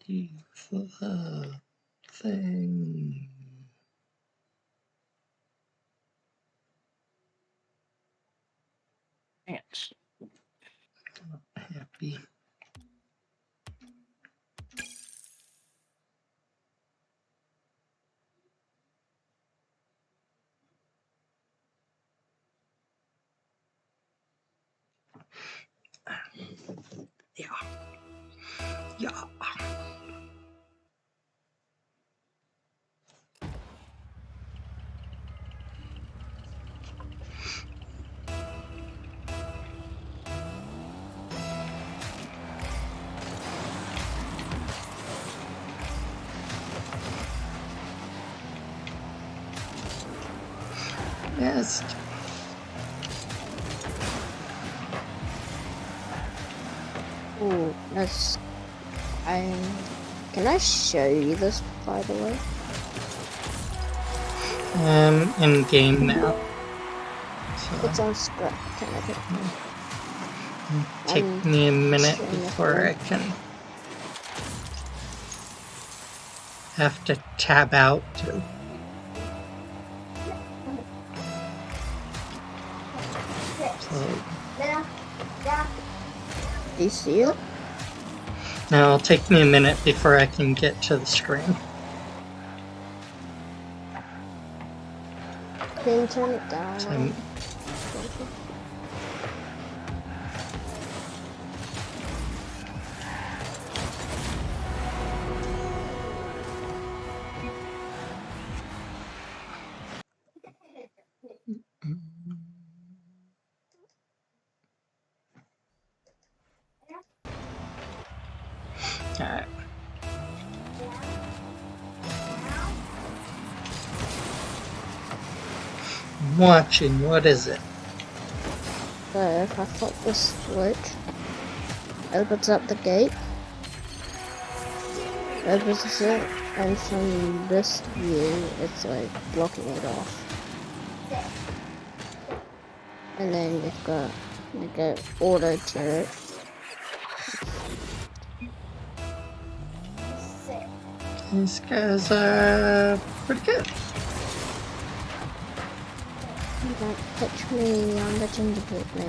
the thing. Thanks. Happy. Yeah. Yeah. Yes. Ooh, that's... Can I show you this, by the way? In game now. So It's on Scrap Canada. take me a minute before I can have to tab out to. So Do you see it? now it'll take me a minute before I can get to the screen. Can you turn it down? So alright. I'm watching. What is it? So if I flip the switch, opens up the gate, opens it, and from this view, it's like blocking it off. And then you've got like an auto turret. These guys are pretty good. Don't touch me on the gingerbread man.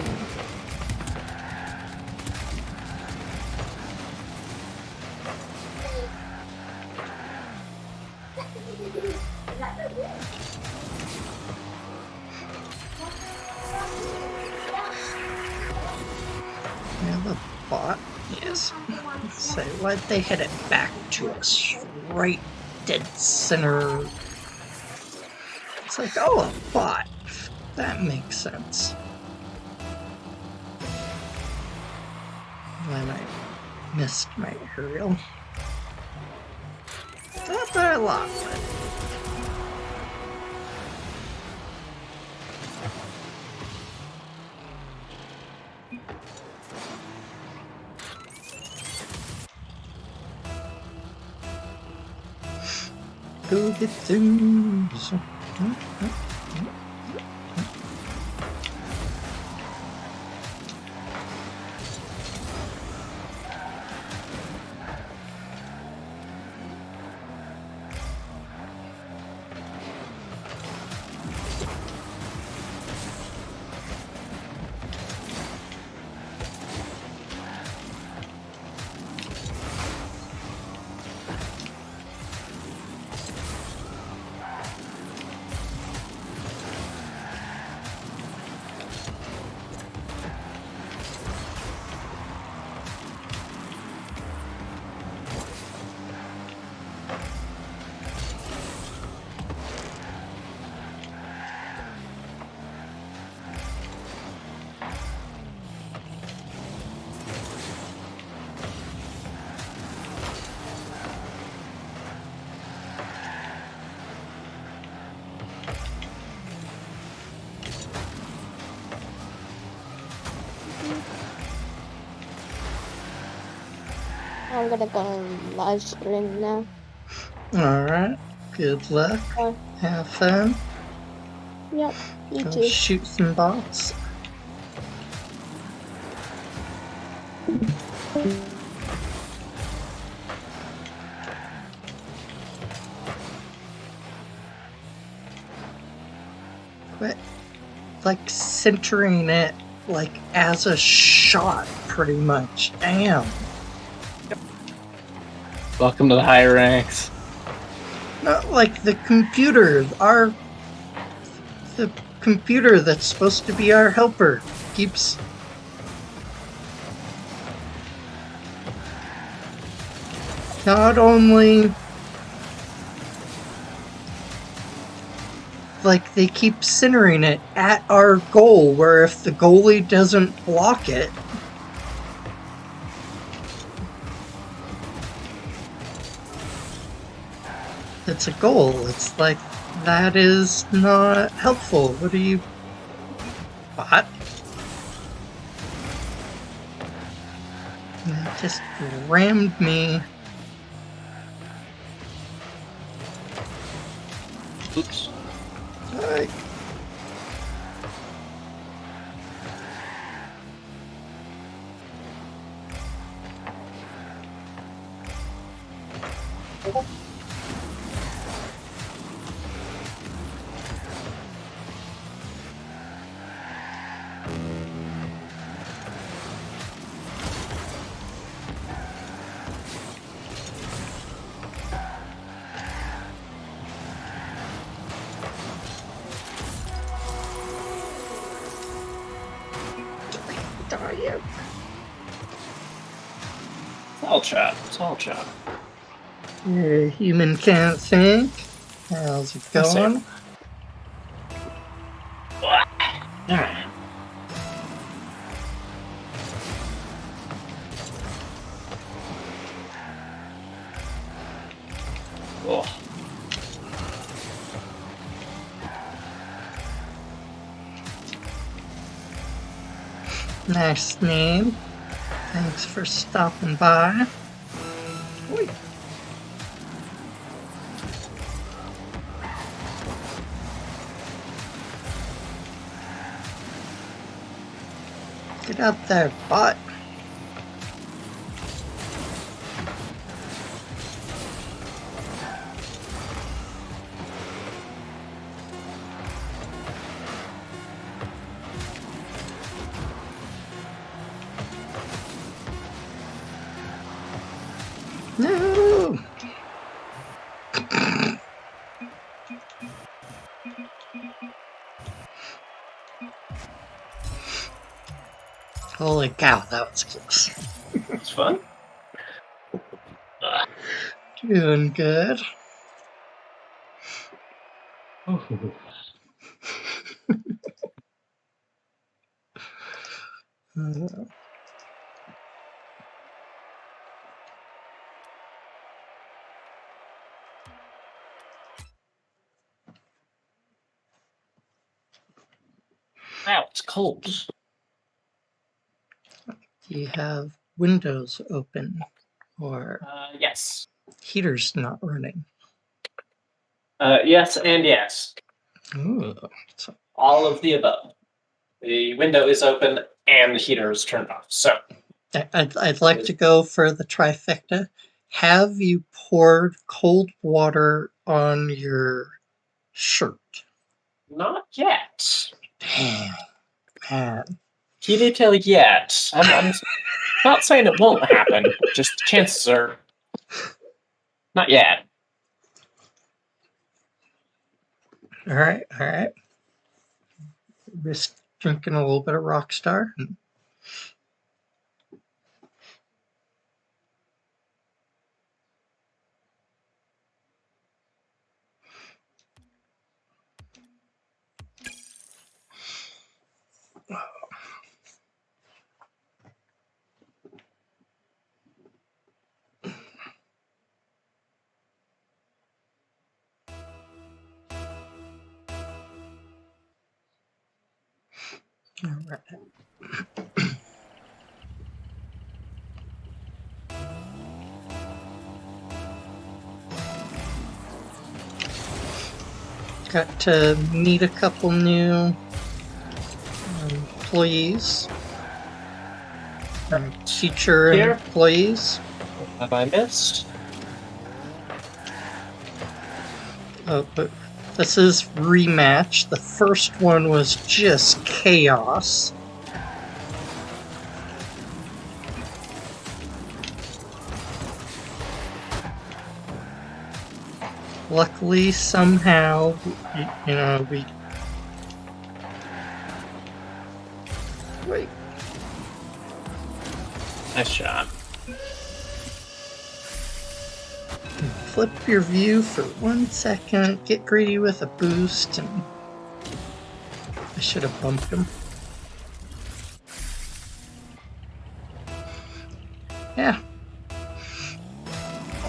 Yeah, the bot is. So why'd they hit it back to us right dead center? It's like, oh, a bot. That makes sense. Then I missed my aerial. Not by a lot, but go get things. I'm gonna go on live stream now. Alright, good luck. Have fun. Yep, you Go too. shoot some bots. But, like, centering it, like, as a shot, pretty much. Damn. Welcome to the higher ranks. Not like the computer, the computer that's supposed to be our helper keeps... Not only... Like, they keep centering it at our goal, where if the goalie doesn't block it... It's a goal. It's like, that is not helpful. What do you... What? It just rammed me. Oops. Like, dying. It's all chat. It's all chat. Your human can't think. How's it That's going? Alright. Oh. Nice name. Thanks for stopping by. Oi. Get out there, bot. No! Holy cow, that was close. It's fun. Doing good. Ooh. Wow, it's cold. Do you have windows open or Yes. heaters not running? Yes and yes. Ooh, so All of the above. The window is open and the heater is turned off. So I'd like to go for the trifecta. Have you poured cold water on your shirt? not yet. Damn, man. Key detail yet. I'm not saying it won't happen. Just chances are not yet. All right. Risk drinking a little bit of Rockstar. All right. Got to meet a couple new employees. Teacher Here. employees. What have I missed? Oh, but This is rematch. The first one was just chaos. Luckily, somehow, we... Wait. Nice shot. Flip your view for 1 second, get greedy with a boost, and I should have bumped him. Yeah.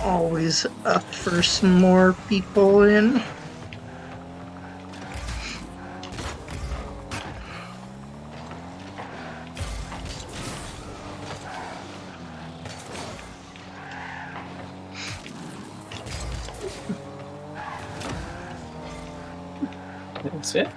Always up for some more people in. That's it.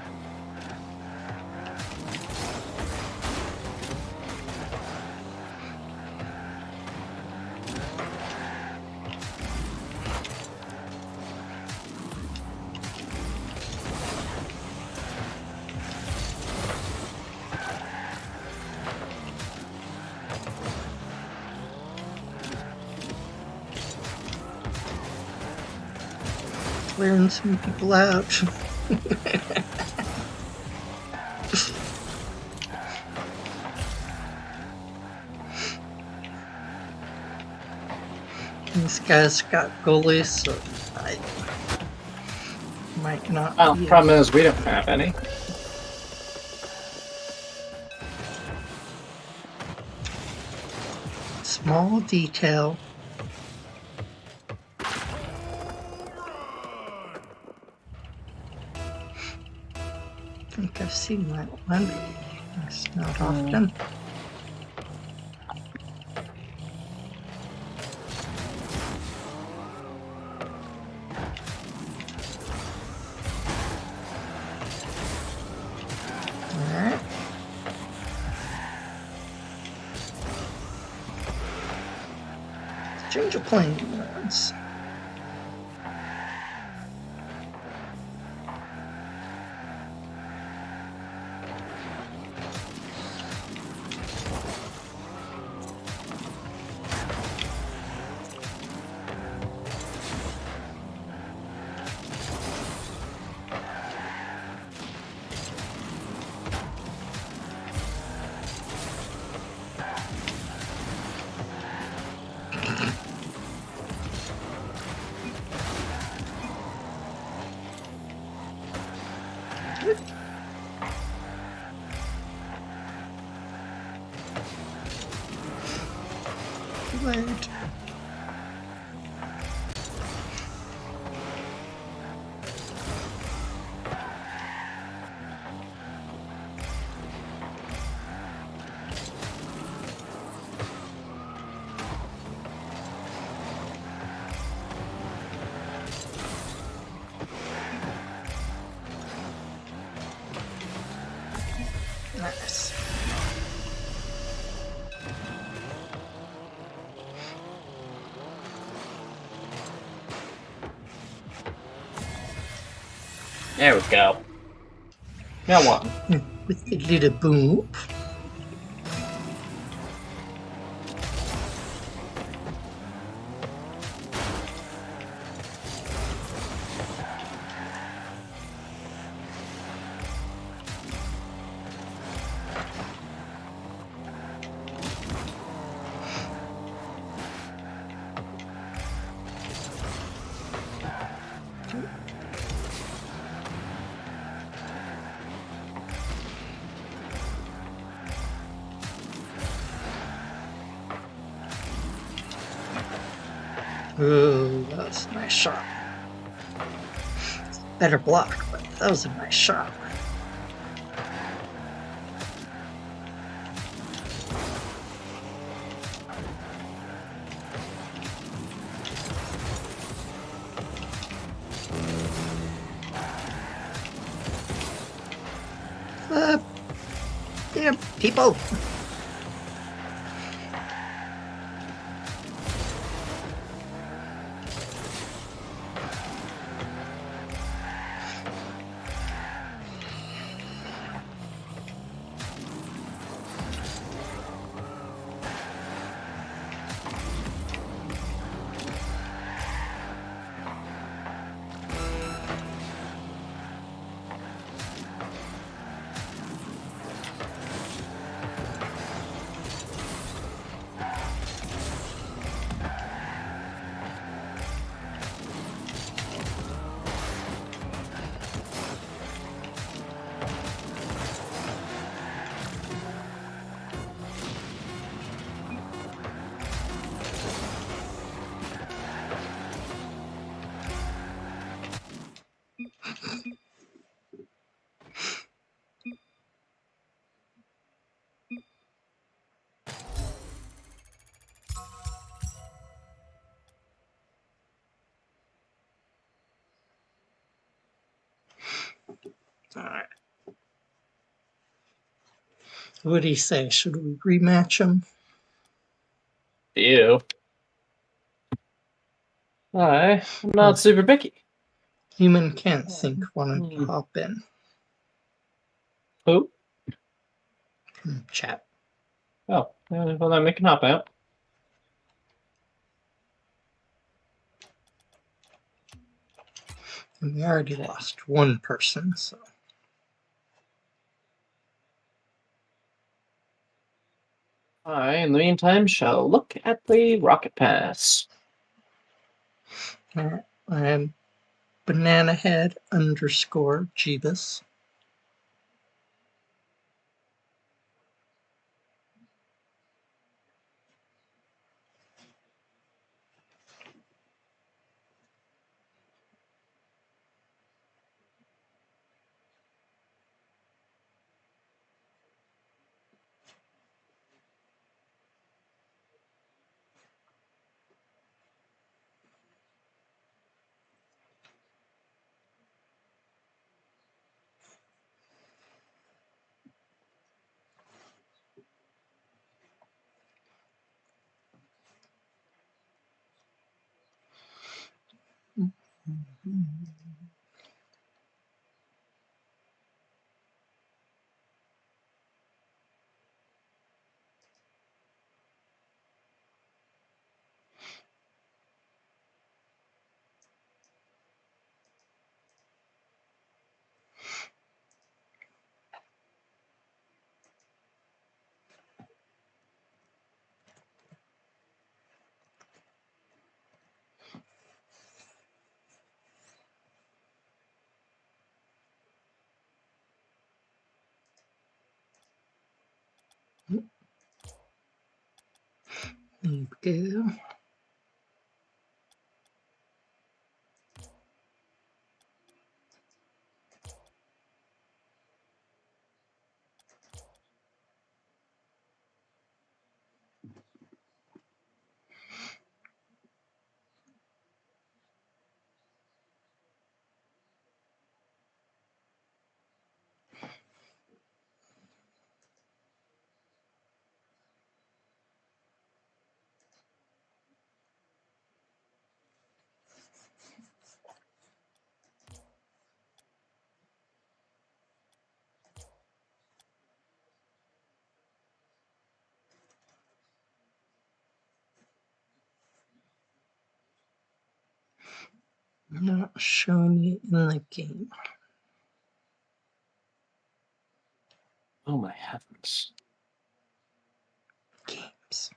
Clearing some people out. This guy's got goalies, so I might not. Well, be problem is we don't have any. Small detail. I think I've seen that one. It's not often. Alright. Change of plans. Wait. Nice. There we go. Now what? With a little boom. Ooh, that was a nice shot. Better block, but that was a nice shot. Yeah, people. Alright. What do you say? Should we rematch them? You. I'm not super picky. Human can't think wanted to hop in. Who? From chat. Oh, well then we can hop out. And we already lost one person, so. I, in the meantime, shall look at the rocket pass. Alright. I am bananahead _ Jeebus. There we go. Not showing it in the game. Oh my heavens. Games.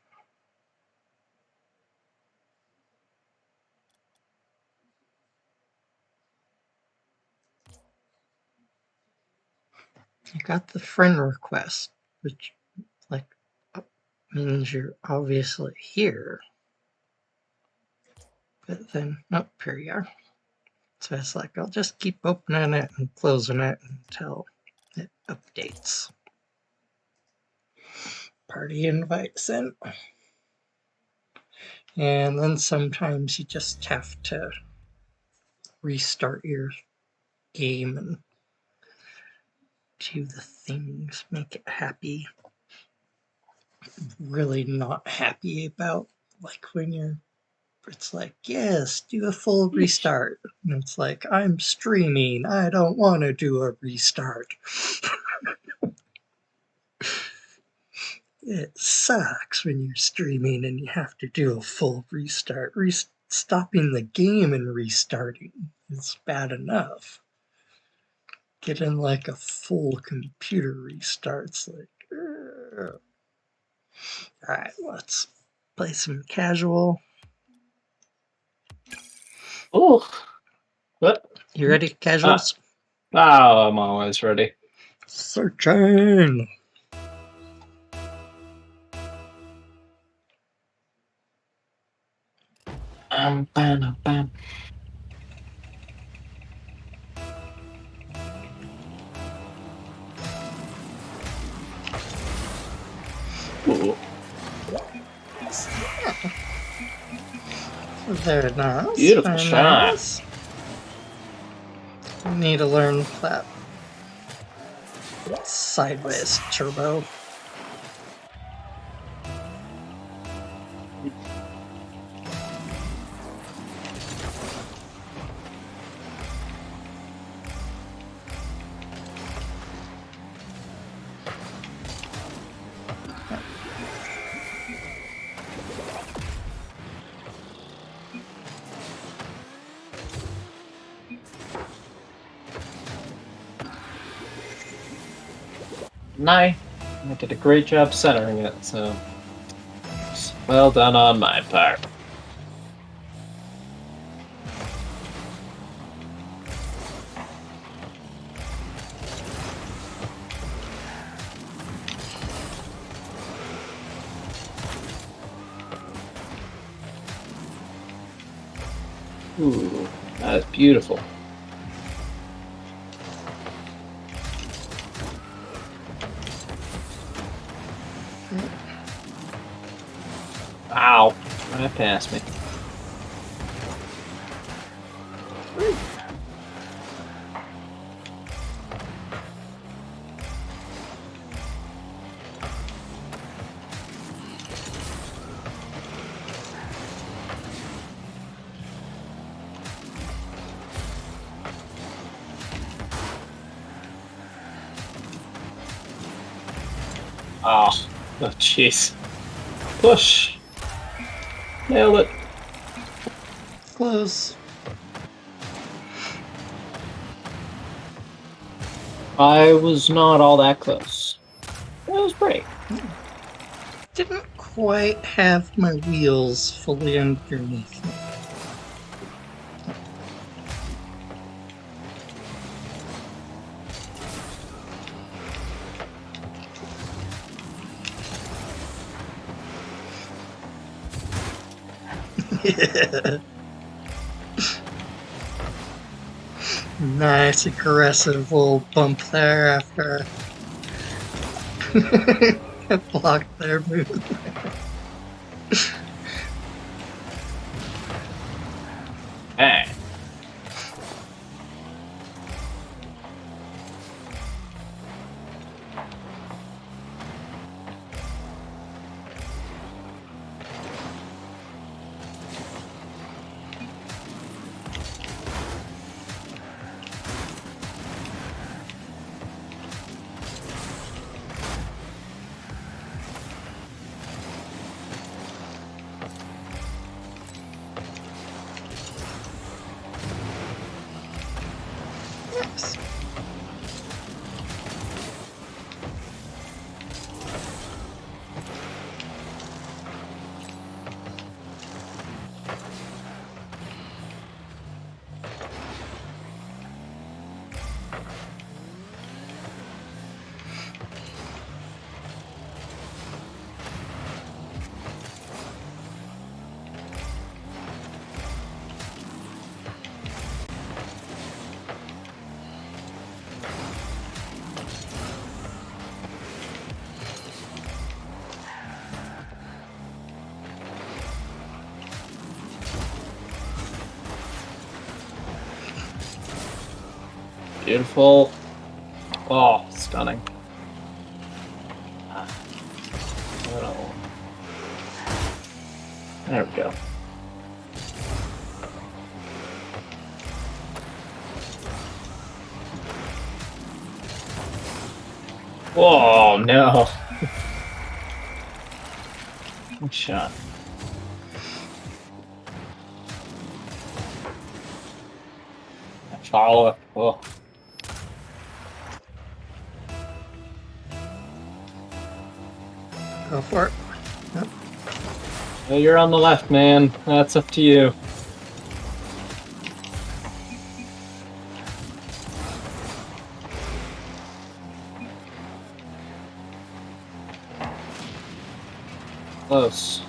I got the friend request, which, like, means you're obviously here. But then, nope, here you are. So it's like, I'll just keep opening it and closing it until it updates. Party invites in. And then sometimes you just have to restart your game and do the things, make it happy. Really not happy about, like, when you're, it's like, yes, do a full restart. And it's like, I'm streaming, I don't want to do a restart. It sucks when you're streaming and you have to do a full restart. Stopping the game and restarting is bad enough. Getting like a full computer restart's like, ugh. Alright, let's play some casual. Oh, what? You ready, casuals? Oh, I'm always ready. Searching. Bam. Ooh. Very nice. Beautiful very shot. nice. I need to learn that Sideways turbo. I did a great job centering it, so well done on my part. Ooh, that is beautiful. Ow, right past me. Oh, jeez. Push. Nailed it. Close. I was not all that close. That was great. Didn't quite have my wheels fully underneath me. Nice aggressive little bump there after blocked their move. Hey. Yes. Beautiful. Oh, stunning. Oh. There we go. Whoa, no. Good shot. Follow it. Oh. Go for it. Yep. Well, you're on the left, man. That's up to you. Close.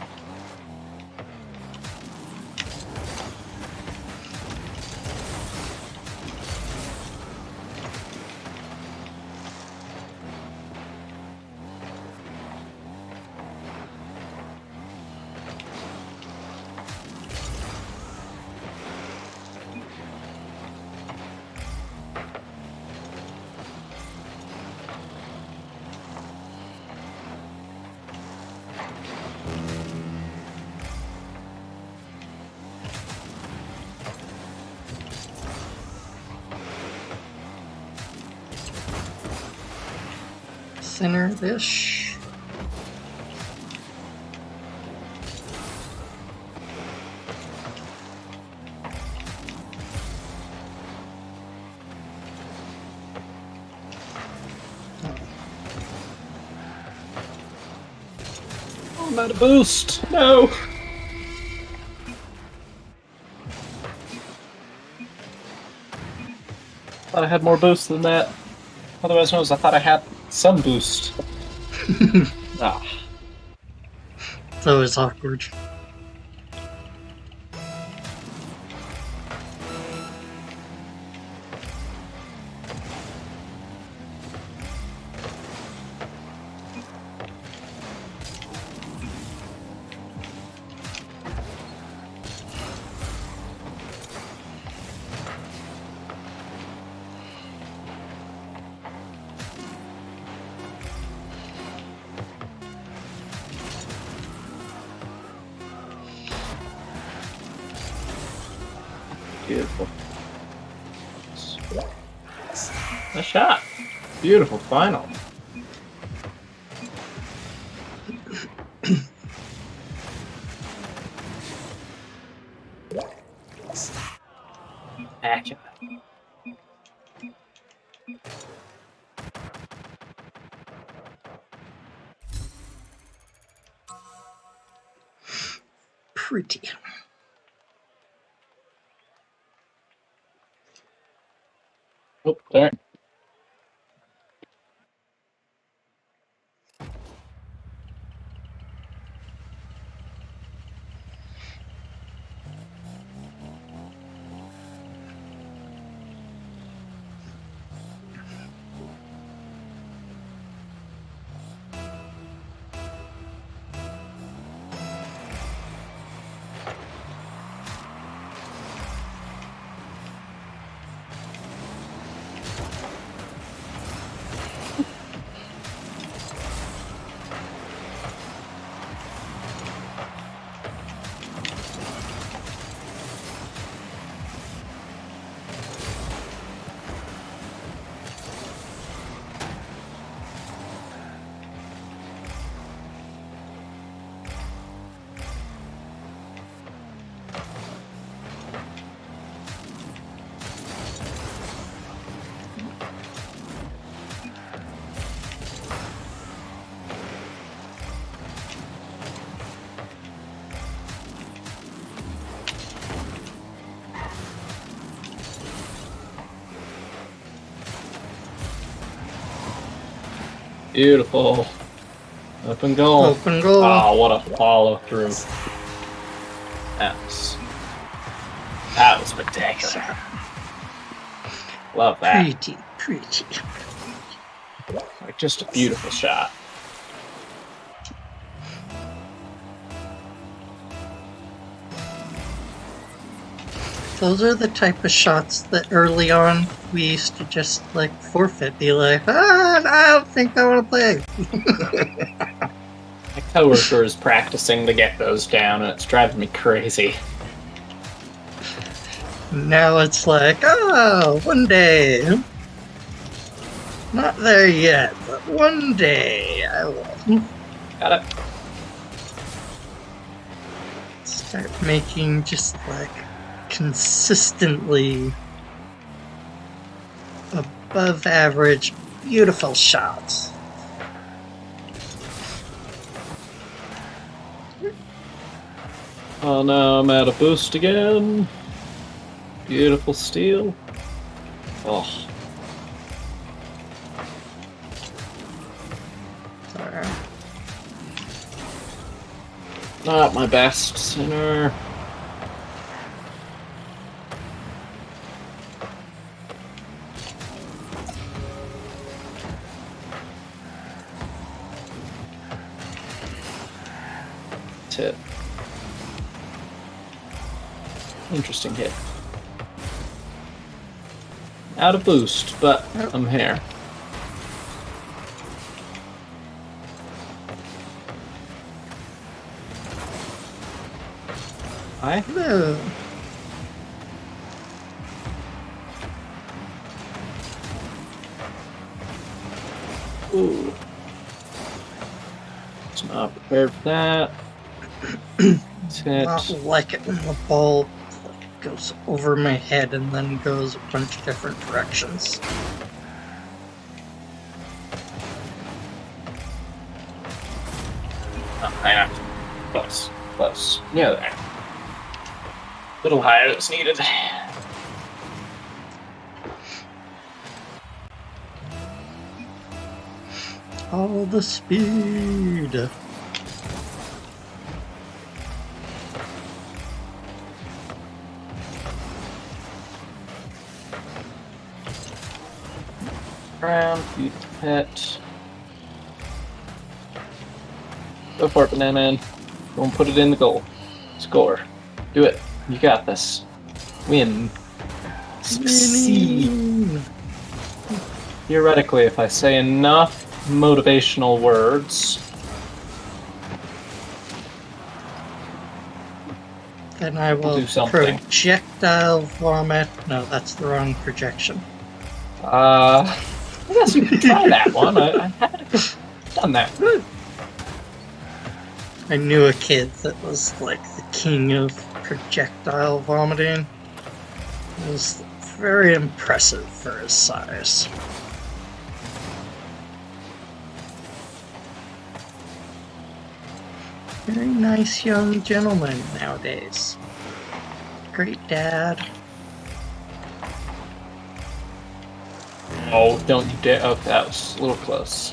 center-ish. Oh, I'm out of boost. No. Thought I had more boost than that. Otherwise known as I thought I had some boost. Ah. It's always awkward. Beautiful. Nice shot. Beautiful final. Accurate. Pretty. Oh, there. Beautiful. Up and go. Open goal. Oh, what a follow through. That was spectacular. Love that. Pretty. Like, just a beautiful shot. Those are the type of shots that early on we used to just like forfeit, be like, I don't think I want to play. My coworker is practicing to get those down, and it's driving me crazy. Now it's like, oh, one day. Not there yet, but one day I will Got it. start making just like consistently above average, beautiful shots. Oh no, I'm out of boost again. Beautiful steal. Oh, Sorry. not my best center. Hit. Interesting hit. Out of boost, but I'm here. Hi. No. Ooh. Not prepared for that. Not like it when the ball goes over my head and then goes a bunch of different directions. Oh, hang on. Close. Close. Yeah, there. Little higher is needed. All the speed. Ground, feed the pet. Go for it, Banana Man. Go and put it in the goal. Score. Do it. You got this. Win. Succeed. Winning. Theoretically, if I say enough motivational words, Then I will do something. projectile vomit. No, that's the wrong projection. I guess you could try that one. I haven't done that. I knew a kid that was like the king of projectile vomiting. It was very impressive for his size. Very nice young gentleman nowadays. Great dad. Oh, don't you dare. Oh, that was a little close.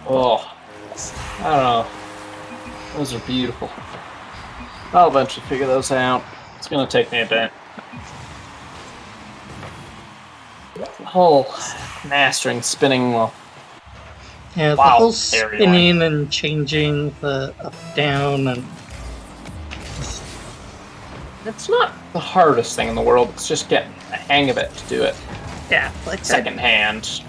Oh, I don't know. Those are beautiful. I'll eventually figure those out. It's gonna take me a bit. The whole mastering, spinning, well, Yeah, the Wow, whole there we spinning and changing the up down and it's not the hardest thing in the world. It's just getting the hang of it to do it yeah, like second hand.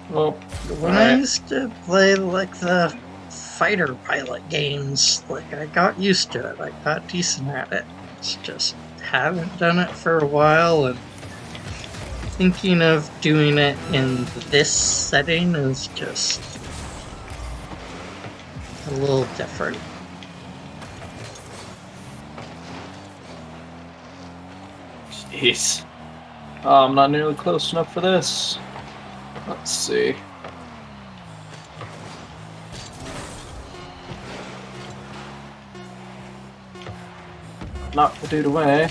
Well, when I used to play like the fighter pilot games, like I got used to it. I got decent at it. It's just haven't done it for a while, and thinking of doing it in this setting is just a little different. jeez. Oh, I'm not nearly close enough for this. Let's see. Knock the dude away.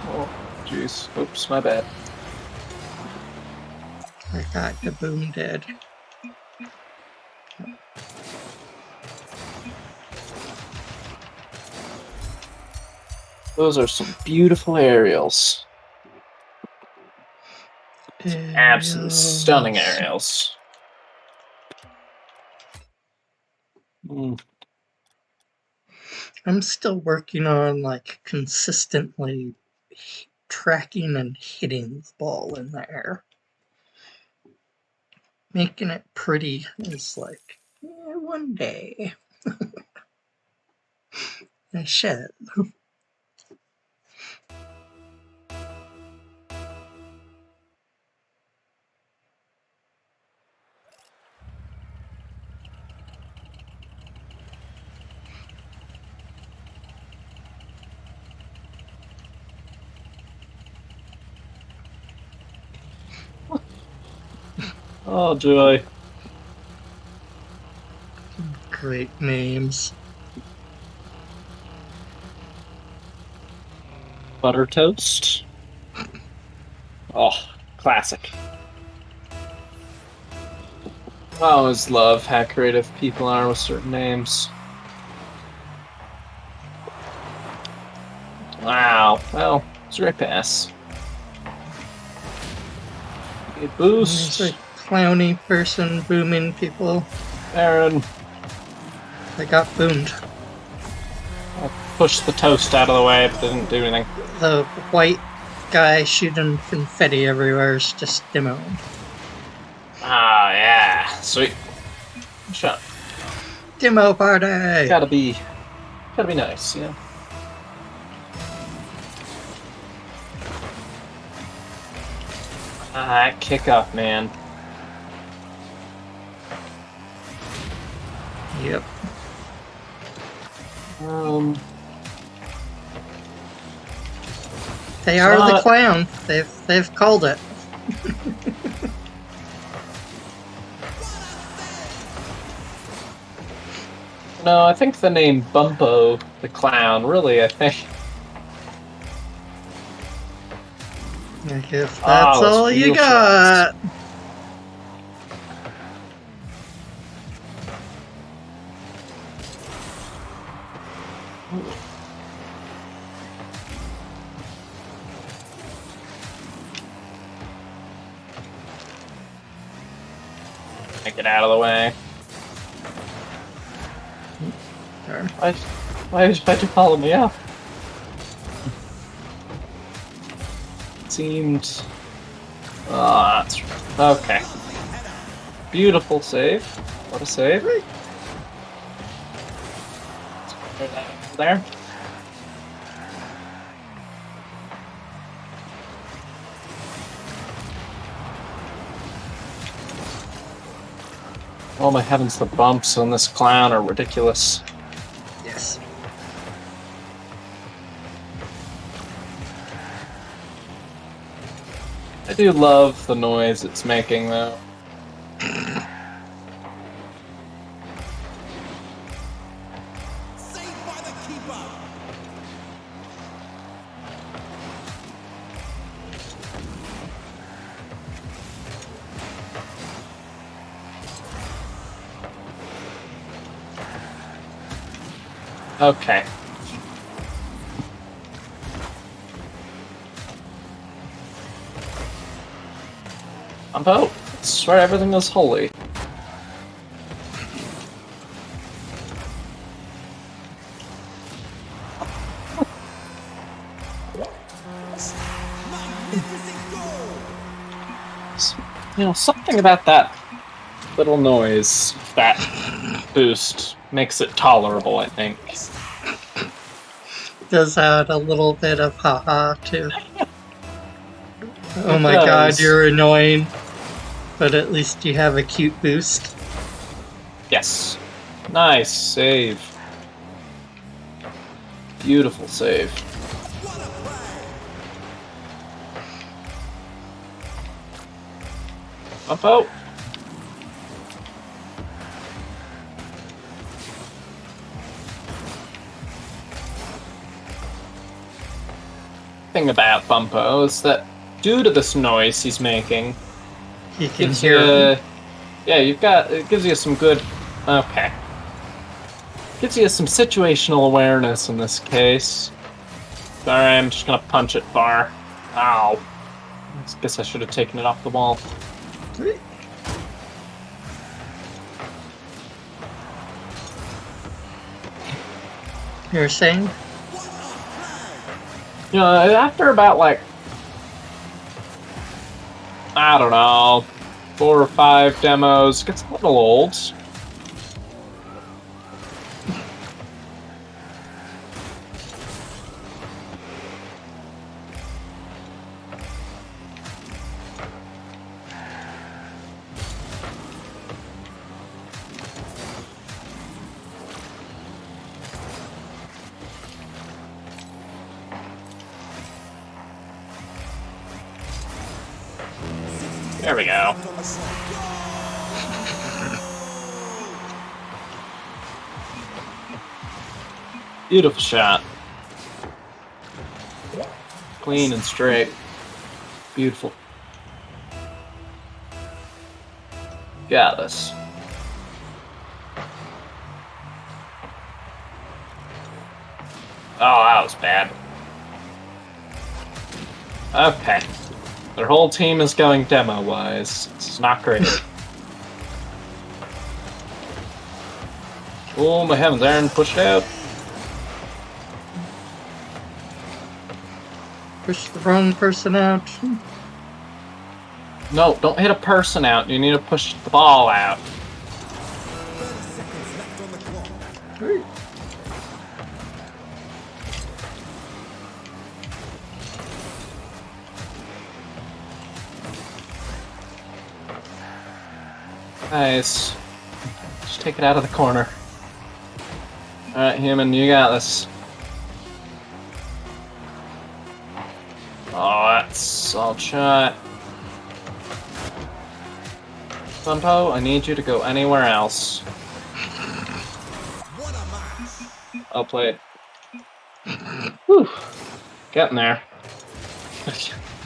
Oh, jeez. Oops, my bad. I got the boom dead. Those are some beautiful aerials. Absolutely stunning aerials. I'm still working on like consistently tracking and hitting the ball in the air. Making it pretty is like, one day. I should. Oh, joy. Great names. Butter toast. Oh, classic. I always love how creative people are with certain names. Wow. Well, it's a right pass. A boost. There's a clowny person booming people. Aaron. They got boomed. I pushed the toast out of the way, but didn't do anything. The white guy shooting confetti everywhere is just demoed. Ah, yeah. Sweet. Good shot. Demo party! Gotta be nice, you know? Ah, kickoff, man. Yep. They It's are the not- clown. They've called it. No, I think the name Bumpo the Clown, really, I think. Like, if Ah, that's those all you wheel got. Get out of the way. Darn. Why'd you follow me up? Seemed... Ah, that's... Okay. Beautiful save. What a save. There. Oh my heavens, the bumps on this clown are ridiculous. Yes. I do love the noise it's making, though. Saved by the keeper. Okay. Bumpo, I swear everything was holy. Magnificent goal. You know, something about that little noise, that boost, makes it tolerable, I think. Does add a little bit of haha too. Oh It my god, does. you're annoying. But at least you have a cute boost. Yes. Nice save. Beautiful save. What a play. Bumpo. Thing about Bumpo is that due to this noise he's making, You can gives hear you, him. yeah, it gives you some good, okay. Gives you some situational awareness in this case. Sorry, I'm just gonna punch it far. Ow. I guess I should have taken it off the wall. You were saying? You know, after about, like, I don't know, 4 or 5 demos, it gets a little old. There we go. Beautiful shot. Clean and straight. Beautiful. Got this. Oh, that was bad. Okay. Their whole team is going demo-wise. It's not great. Oh, my heavens, Aaron pushed out. Push the wrong person out. No, don't hit a person out. You need to push the ball out. 30 seconds left on the clock. Hey. Nice. Just take it out of the corner. Alright, human, you got this. Oh, that's all shot. Bumpo, I need you to go anywhere else. What a match! I'll play. Whew. Getting there.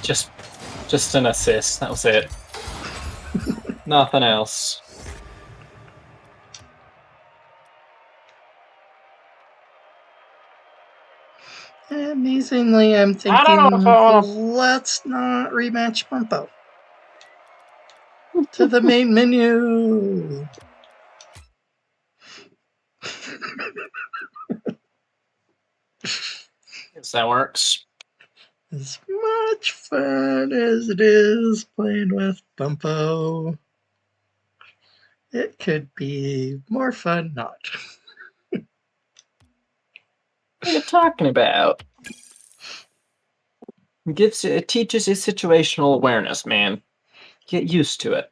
Just an assist, that was it. Nothing else. Amazingly, I'm thinking, I don't know if I wanna- let's not rematch Bumpo. To the main menu. Yes, that works. As much fun as it is playing with Bumpo, it could be more fun not. What are you talking about? It teaches you situational awareness, man. Get used to it.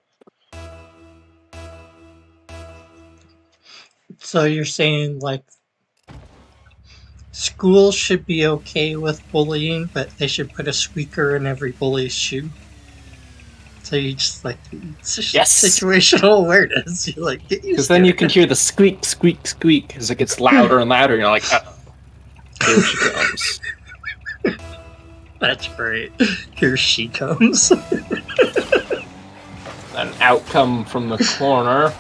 So you're saying, like, schools should be okay with bullying, but they should put a squeaker in every bully's shoe? So you just, like, Yes! situational awareness. You like, get used Because to then you it. can hear the squeak, squeak, squeak as it gets louder and louder. And you're like, here she comes. That's great. Here she comes. An outcome from the corner.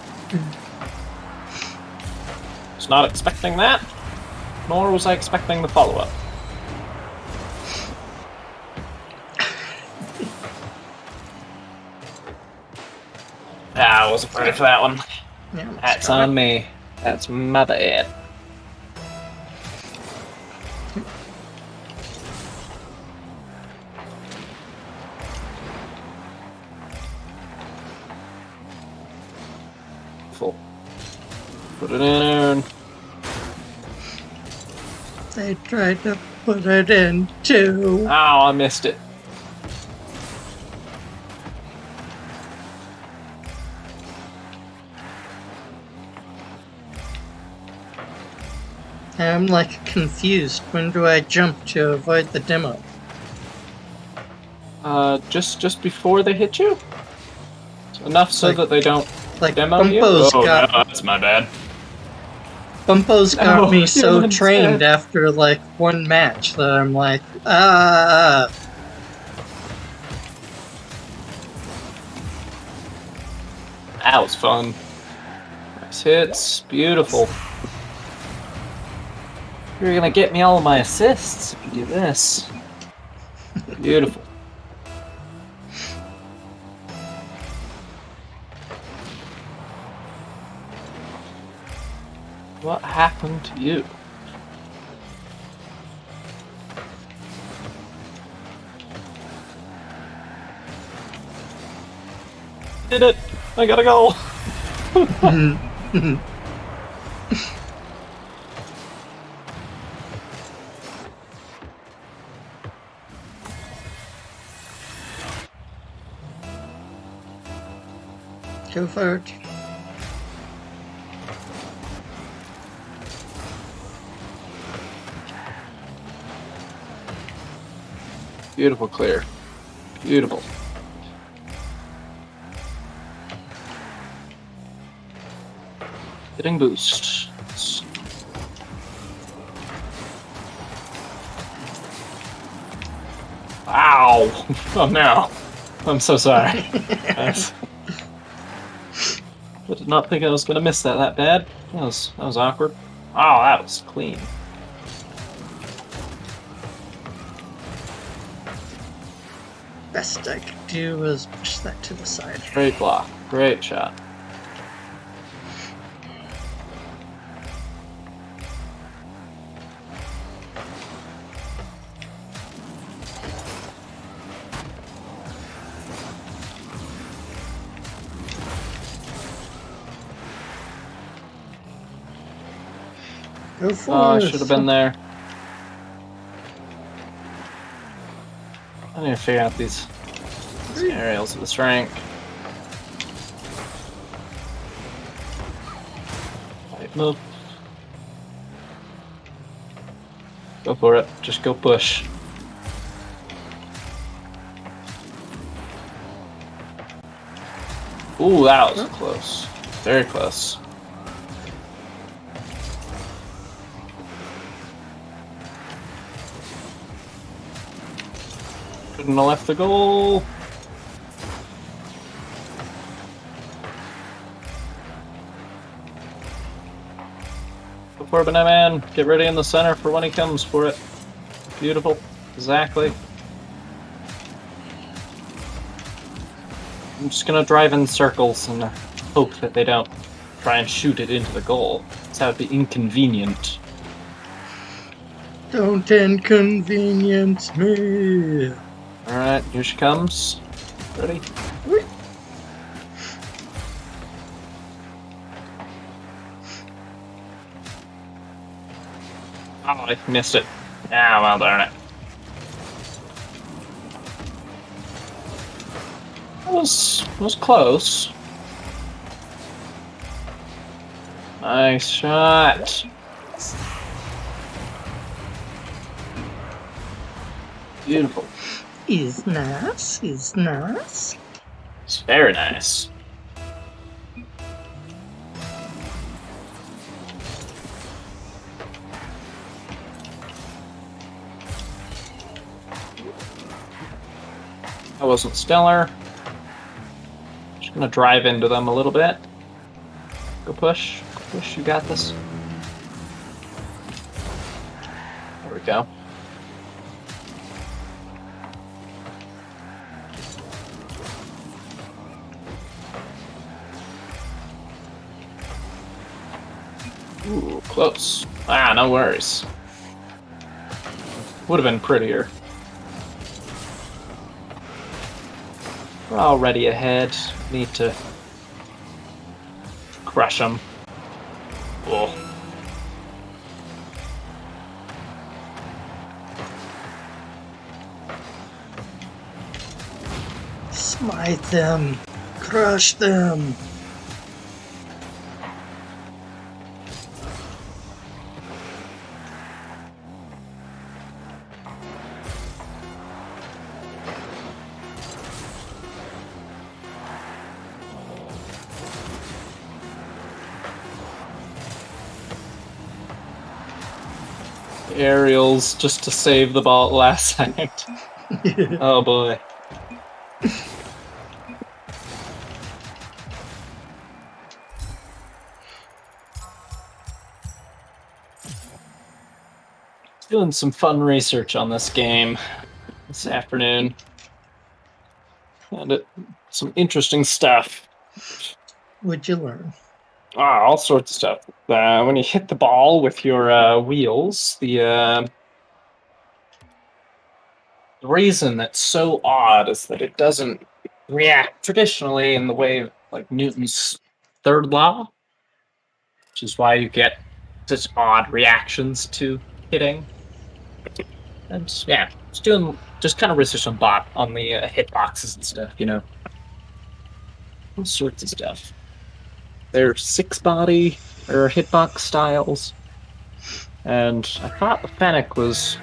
Was not expecting that, nor was I expecting the follow-up. I wasn't ready for that one. Yeah, let's That's try. on me. That's my bad. Full. Put it in. They tried to put it in too. Oh, I missed it. I'm like confused. When do I jump to avoid the demo? Just before they hit you? Enough so Like- that they don't Like demo you? Bumpo's Oh, got no, that's my bad. Bumpo's got No, me you're so not trained sad. after like one match that I'm like, That was fun. Nice hits. Beautiful. You're gonna get me all of my assists if you do this. Beautiful. What happened to you? Did it! I gotta go! go for it. Beautiful clear. Beautiful. Hitting boost. Ow! Oh no. I'm so sorry. I did not think I was gonna miss that bad. That was awkward. Oh, that was clean. Best I could do was push that to the side. Great block. Great shot. Go for Oh, I it. should have been there. I need to figure out these aerials of this rank. Move. Go for it. Just go push. Ooh, that was close. Very close. Couldn't have left the goal. Go for it, Banana Man. Get ready in the center for when he comes for it. Beautiful. Exactly. I'm just gonna drive in circles and hope that they don't try and shoot it into the goal. That would be inconvenient. Don't inconvenience me. Alright, here she comes. Ready? Oh, I missed it. Ah, well, darn it. Was close. Nice shot. Beautiful. Is nice. Is nice. It's very nice. That wasn't stellar. Just gonna drive into them a little bit. Go push. Go push. You got this. There we go. Ooh, close. Ah, no worries. Would have been prettier. We're already ahead. Need to crush them. Oh. Smite them. Crush them. Aerials just to save the ball at last second. Oh boy. Doing some fun research on this game this afternoon. And some interesting stuff. What'd you learn? All sorts of stuff. When you hit the ball with your wheels, the reason that's so odd is that it doesn't react traditionally in the way of like Newton's third law, which is why you get such odd reactions to hitting. And yeah, just kind of research on the hitboxes and stuff, you know, all sorts of stuff. There's 6-body, there are hitbox styles, and I thought the Fennec was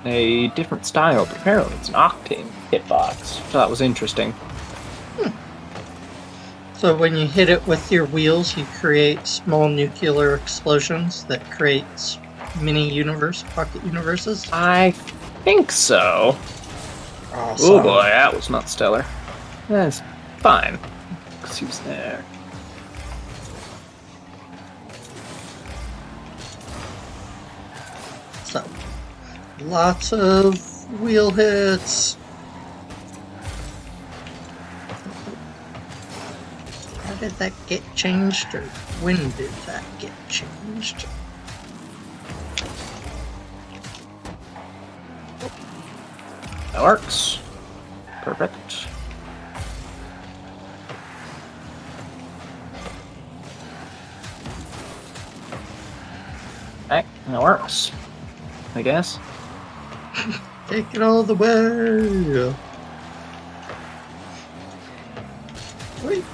a different style, but apparently it's an Octane hitbox, so that was interesting. So when you hit it with your wheels, you create small nuclear explosions that creates pocket universes? I think so. Awesome. Oh boy, that was not stellar. That's fine, because he was there. So, lots of wheel hits. How did that get changed, or when did that get changed? That works. Perfect. Okay, that works. I guess. Take it all the way. Wait.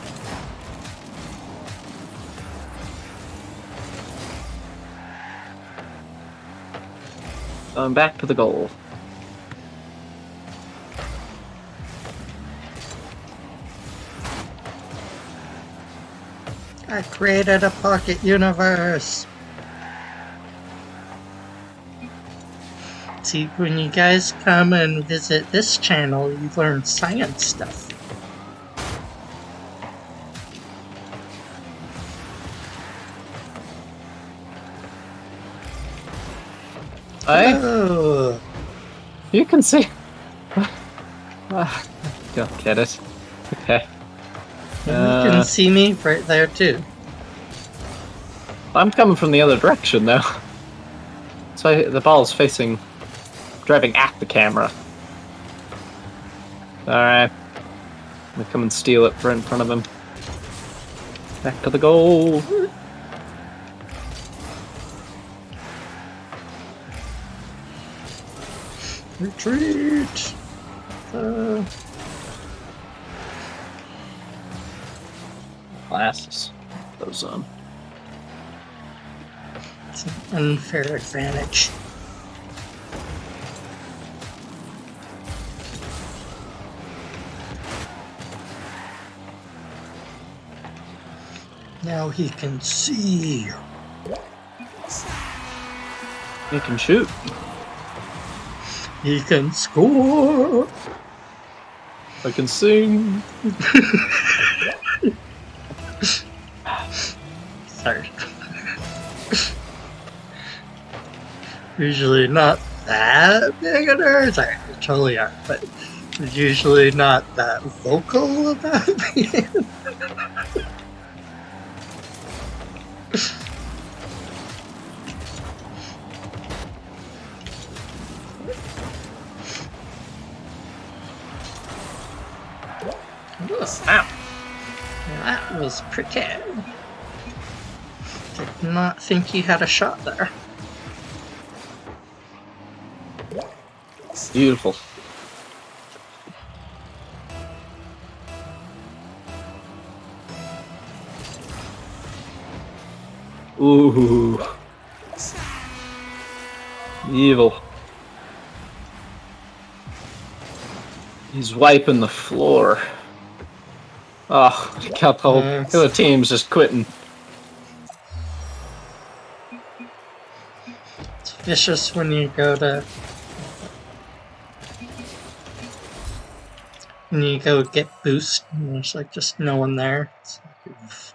Going back to the goal. I created a pocket universe. See, when you guys come and visit this channel, you learn science stuff. Oh, You can see. Don't get it. Okay. you can see me right there too. I'm coming from the other direction now. So the ball's facing, driving at the camera. Alright. I'm gonna come and steal it in front of him. Back to the goal. Retreat! Glasses. Those on. It's an unfair advantage. Now he can see. You can shoot. He can score. I can sing. Sorry. Usually not that big a nerd. Sorry, you totally are, but usually not that vocal about being. Ow. That was pretty. Did not think you had a shot there. Beautiful. Ooh. Evil. He's wiping the floor. Oh, I got the whole team's just quitting. It's vicious when you go to... When you go get boost and there's like just no one there. It's like, oof.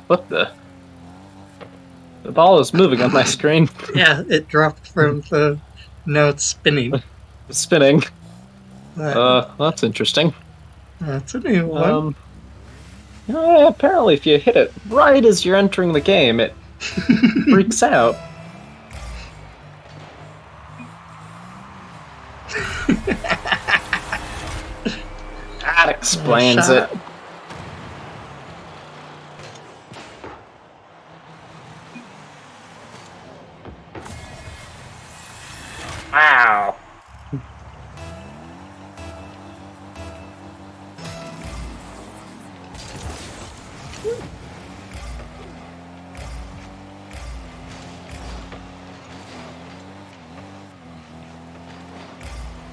What the? The ball is moving on my screen. Yeah, it dropped from the... Now it's spinning. It's spinning. That's interesting. That's a new one. Apparently if you hit it right as you're entering the game, it freaks out. That explains it. Wow.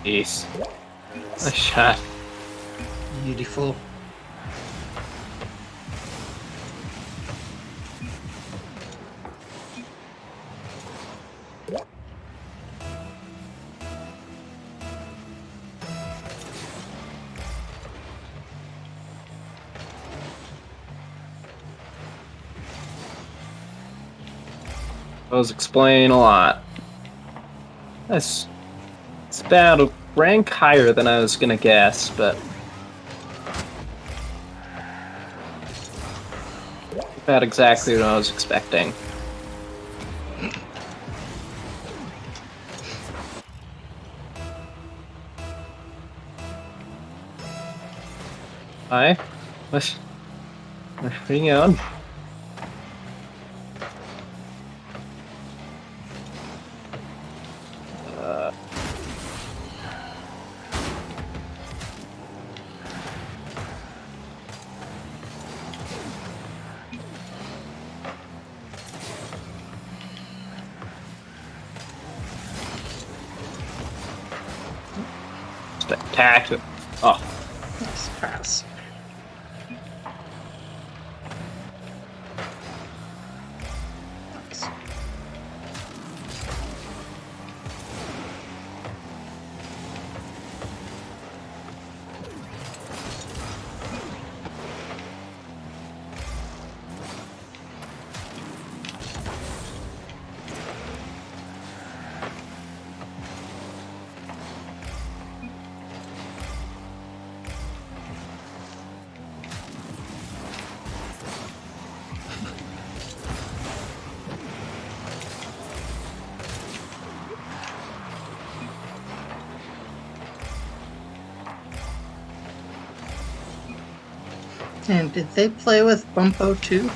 Jeez. Nice shot. Beautiful. Those explain a lot. It's about a rank higher than I was gonna guess, but about exactly what I was expecting. Hi. What's going on? attacked it. Oh, Nice pass. Nice. And did they play with Bumpo too?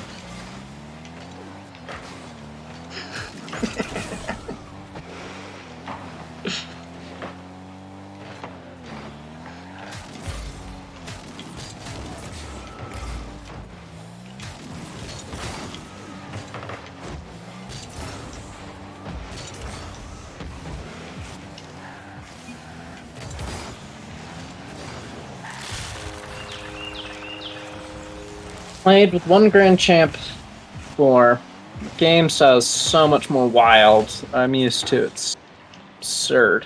played with one Grand Champ before. The game sounds so much more wild. I'm used to it. It's absurd.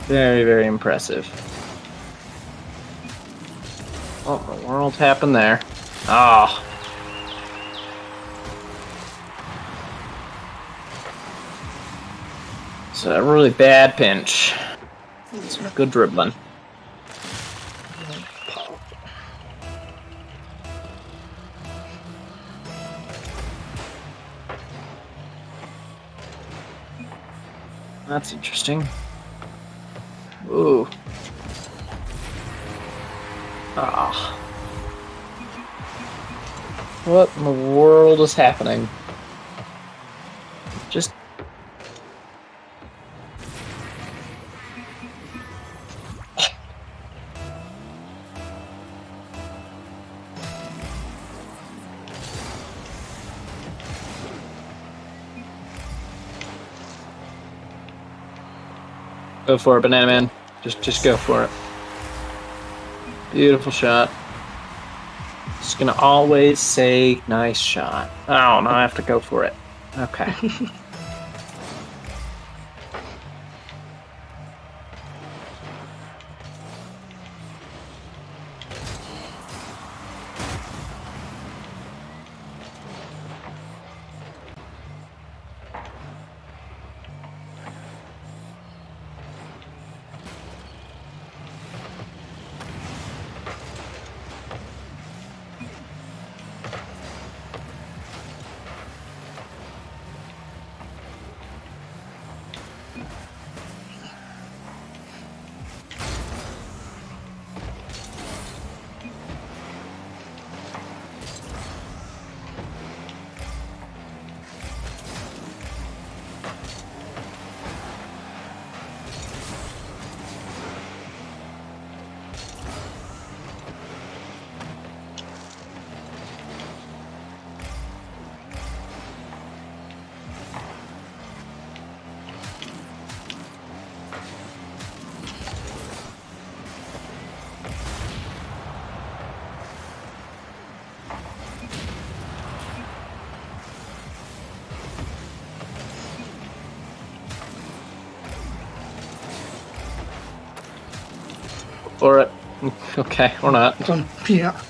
Very, very impressive. What in the world happened there? Ah. It's a really bad pinch. Some good dribbling. That's interesting. Ooh. Ah. What in the world is happening? Just... Go for it, Banana Man. Just go for it. Beautiful shot. Just gonna always say nice shot. Oh, no, I have to go for it. Okay. For it. Okay, or not. Yeah.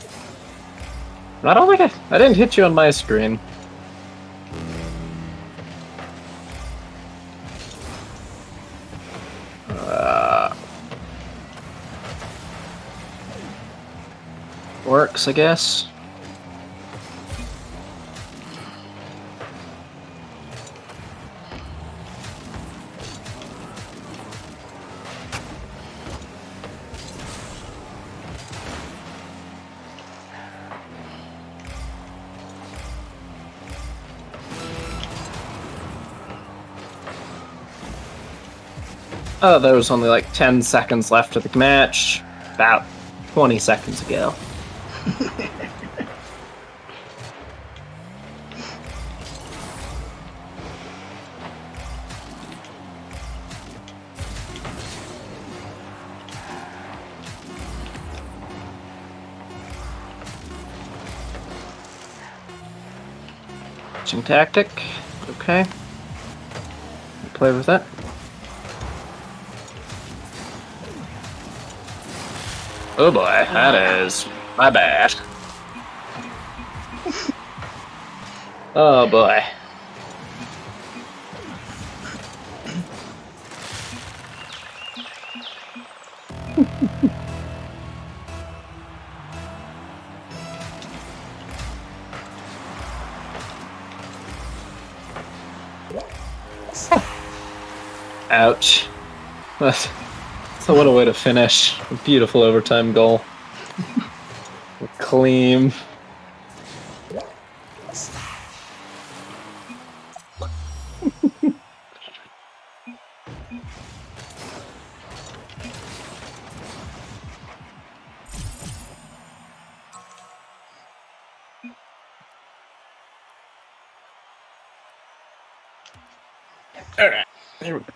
I don't think I didn't hit you on my screen. Works, I guess. Oh, there was only like 10 seconds left of the match. About 20 seconds ago. Switching tactic. Okay. Play with that. Oh boy, that is my bad. Oh boy. Ouch. So what a way to finish. A beautiful overtime goal. Clean. Alright. There we go.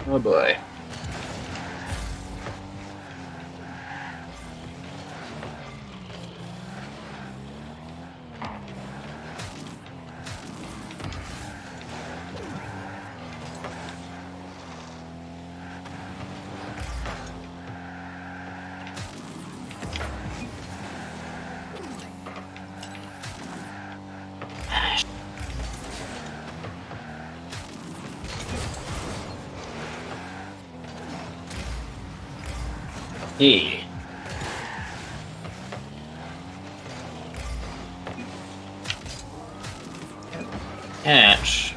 Oh boy. Yeah. Catch.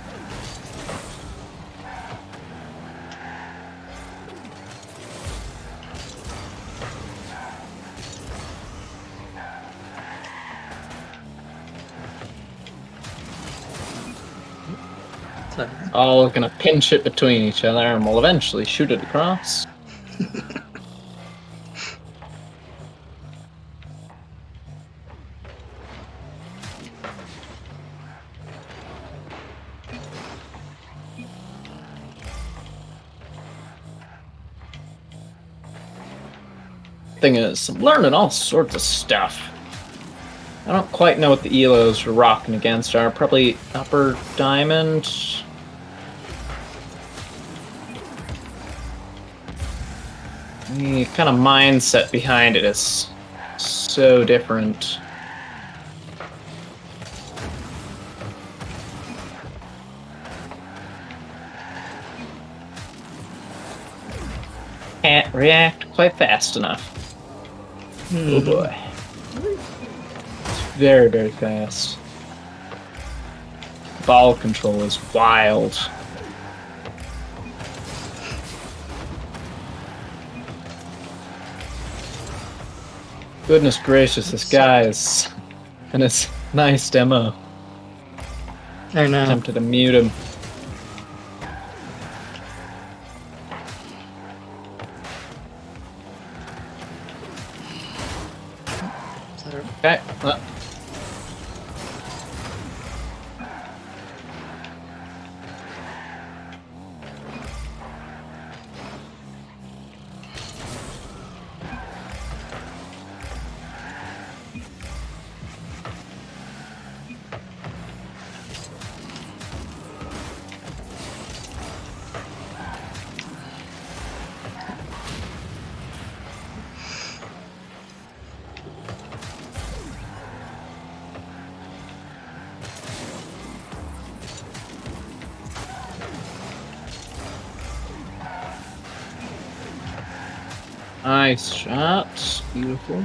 So, All gonna pinch it between each other and we'll eventually shoot it across. Thing is, I'm learning all sorts of stuff. I don't quite know what the ELOs are rocking against are. Probably upper diamond. The kind of mindset behind it is so different. Can't react quite fast enough. Oh boy. Very, very fast. Ball control is wild. Goodness gracious, this guy is... And it's nice demo. I know. Tempted to mute him. So, Okay. Nice shot. Beautiful.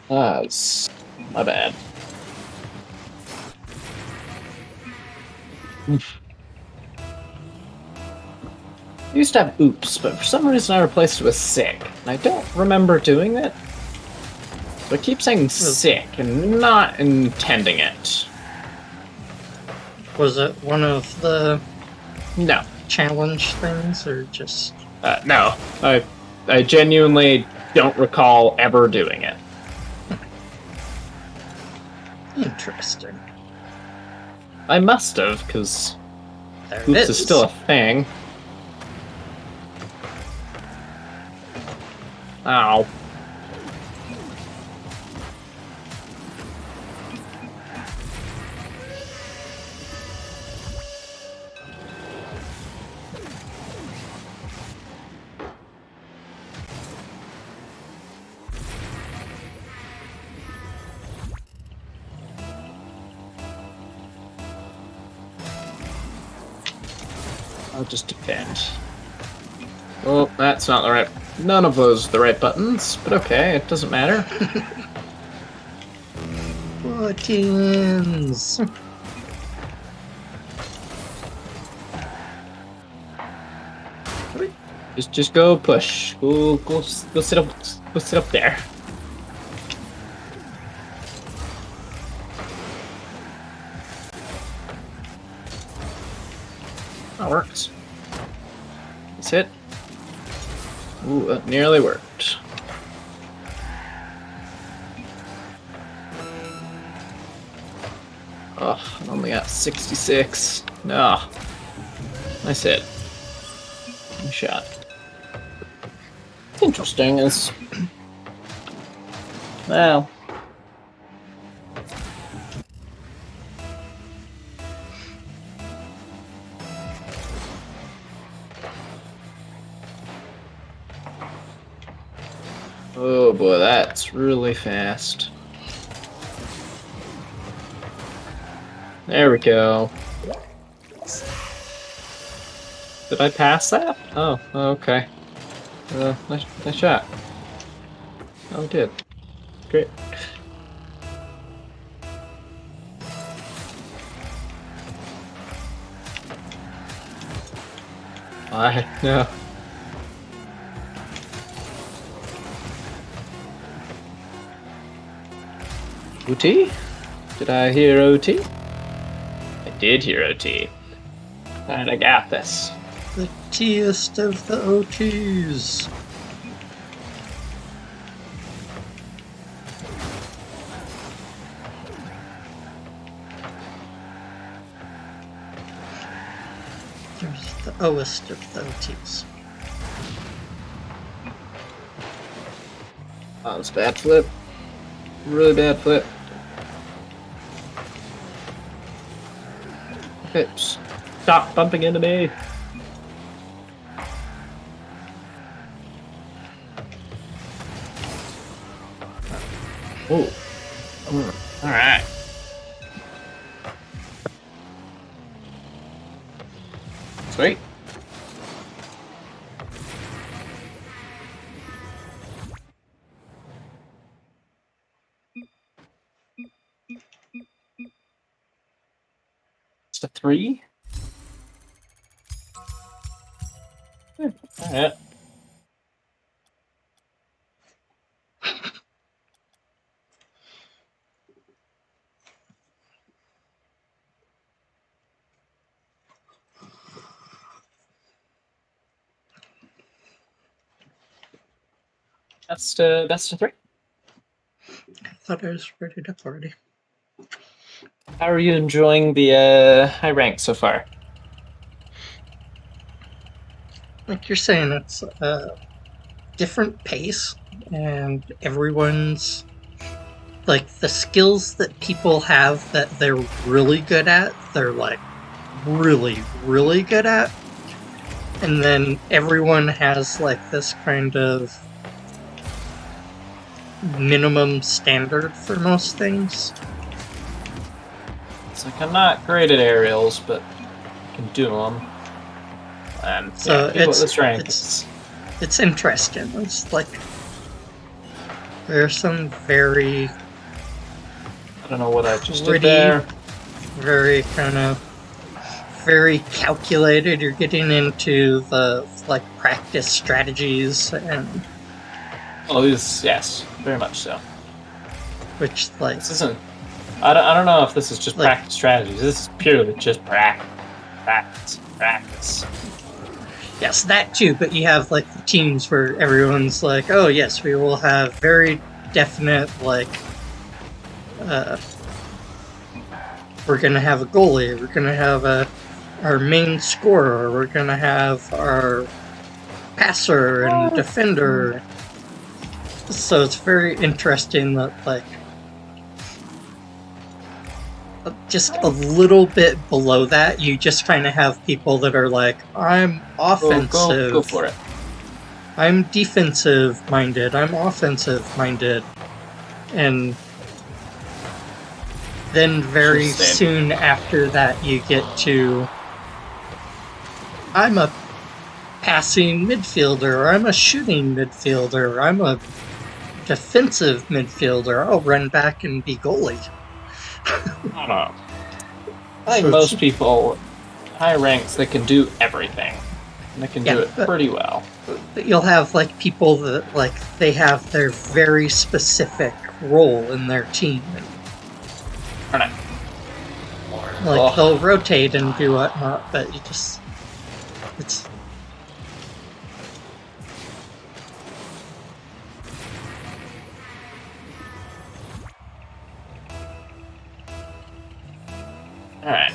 That's my bad. Oof. used to have oops, but for some reason I replaced it with sick. And I don't remember doing it. So I keep saying sick and not intending it. Was it one of the No. challenge things, or just... No. I genuinely don't recall ever doing it. Interesting. I must have, because There it oops is still a thing. Ow. I'll just defend. Oh, that's not the right... None of those are the right buttons, but okay, it doesn't matter. Buttons! Just go push. Go sit up. Go sit up there. That works. Let's hit. Ooh, that nearly worked. Oh, I only got 66. No. Nice hit. Nice shot. Interesting is... Well... Oh boy, that's really fast. There we go. Did I pass that? Oh, okay. Nice shot. Oh, I did. Great. No. OT? Did I hear OT? I did hear OT. Alright, I got this. The T-est of the OTs. There's the O-est of the OTs. Oh, that was a bad flip. Really bad flip. Okay, stop bumping into me. Oh. Alright. Sweet. It's a 3. Alright. That's a 3. I thought I was ready to party. How are you enjoying the high rank so far? Like you're saying, it's a different pace, and everyone's... Like, the skills that people have that they're really good at, they're, like, really, really good at. And then everyone has, like, this kind of minimum standard for most things. It's like I'm not great at aerials, but I can do them. And So yeah, it's this rank. it's interesting. It's like there's some very I don't know what I just did pretty, there. very kind of very calculated. You're getting into the like practice strategies, and Oh, yes, very much so. which like This isn't. I don't know if this is just Like- practice strategies. This is purely just practice. yes, that too. But you have like the teams where everyone's like, oh yes, we will have very definite like. We're gonna have a goalie. We're gonna have our main scorer. We're gonna have our passer and defender. So it's very interesting that like just a little bit below that, you just kind of have people that are like, I'm offensive. Go for it. I'm defensive minded. I'm offensive minded. And then very Interesting. soon after that, you get to I'm a passing midfielder, or I'm a shooting midfielder, or I'm a defensive midfielder. I'll run back and be goalie. I don't know. I think So most people, high ranks, they can do everything. And they can do Yeah, it but- pretty well. But you'll have like people that like they have their very specific role in their team. Or not. Like Oh. they'll rotate and do whatnot, but you just it's Alright.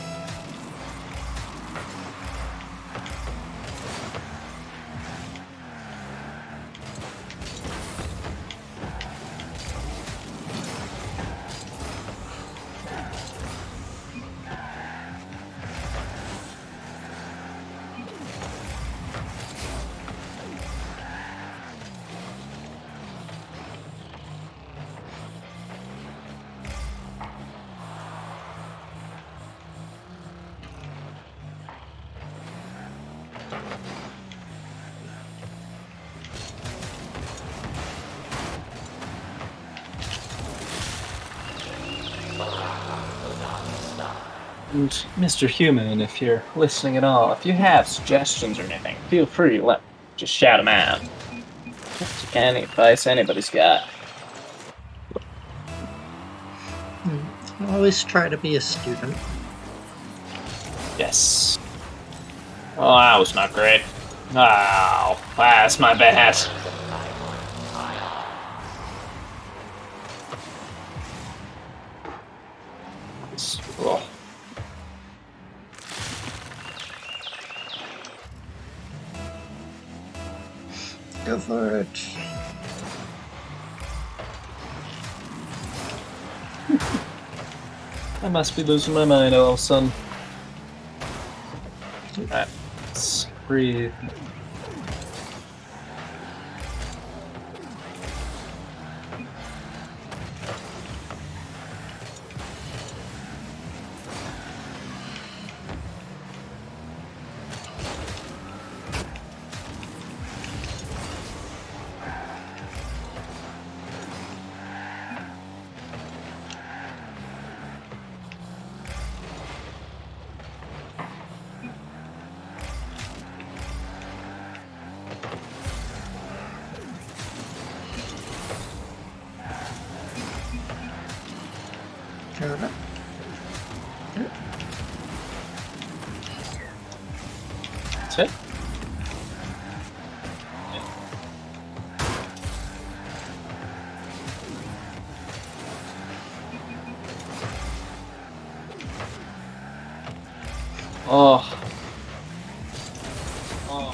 And Mr. Human, if you're listening at all, if you have suggestions or anything, feel free to just shout them out. Just any advice anybody's got. always try to be a student. Yes. Oh, that was not great. Oh, that's my bad. Oh. Go for it. I must be losing my mind all of a sudden. Alright, let's breathe. Got it. That's it. Oh. Oh.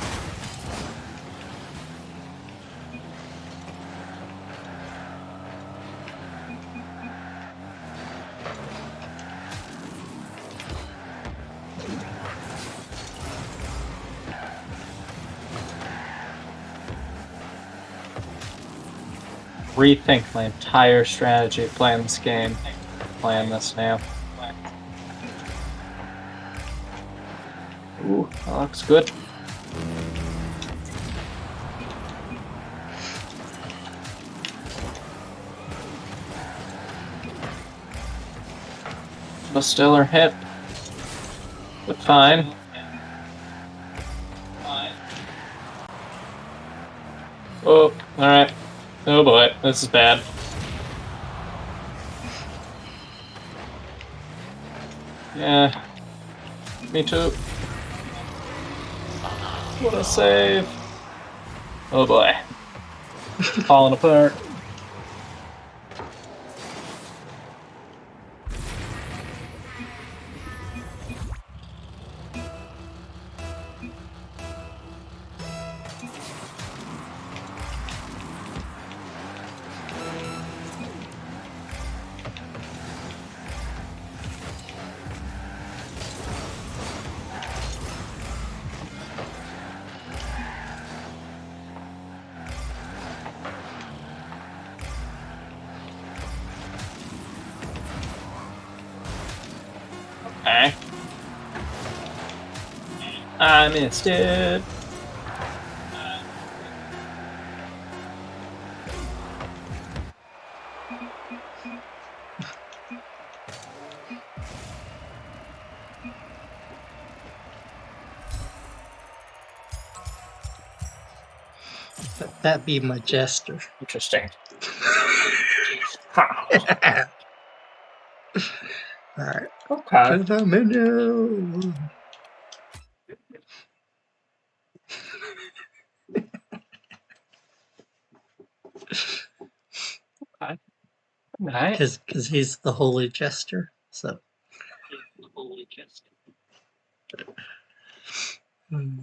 Rethink my entire strategy of playing this game. Playing this now. Ooh, that looks good. A stellar hit, but fine. Oh boy, this is bad. Yeah. Me too. What a save. Oh boy. Falling apart. Okay. I missed it. That be my jester. Interesting. Alright, Okay. put it on menu. Right. Because he's the holy jester. So. Hmm.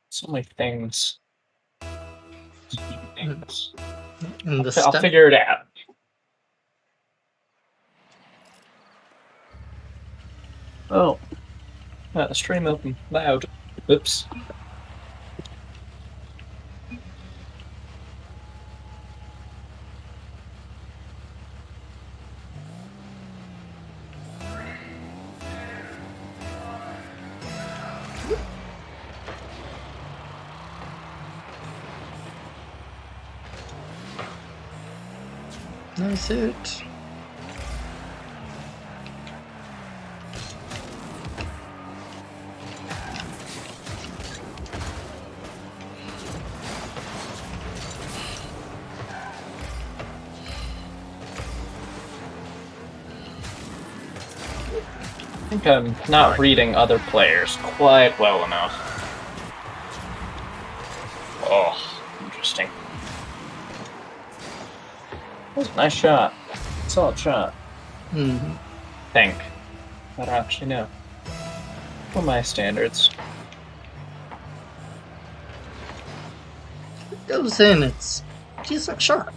So many things. So many things. And the I'll stuff. figure it out. Oh. The stream open loud. Oops. Nice hit. I think I'm not reading other players quite well enough. Oh, interesting. That was a nice shot. Solid shot. Mm-hmm. Think. I don't actually know. For my standards. It goes in, it's a decent shot.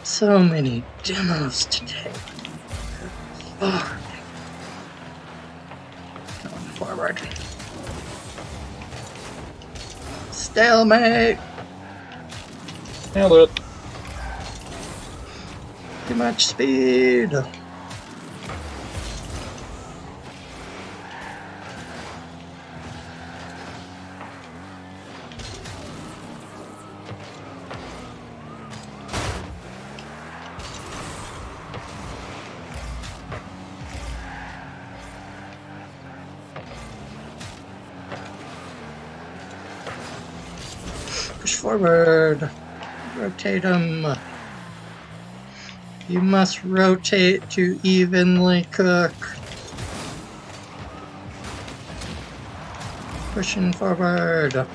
So many demos today. Oh. Going forward. Stalemate! Nailed it. Too much speed! Push forward. Rotate them. You must rotate to evenly cook. Pushing forward.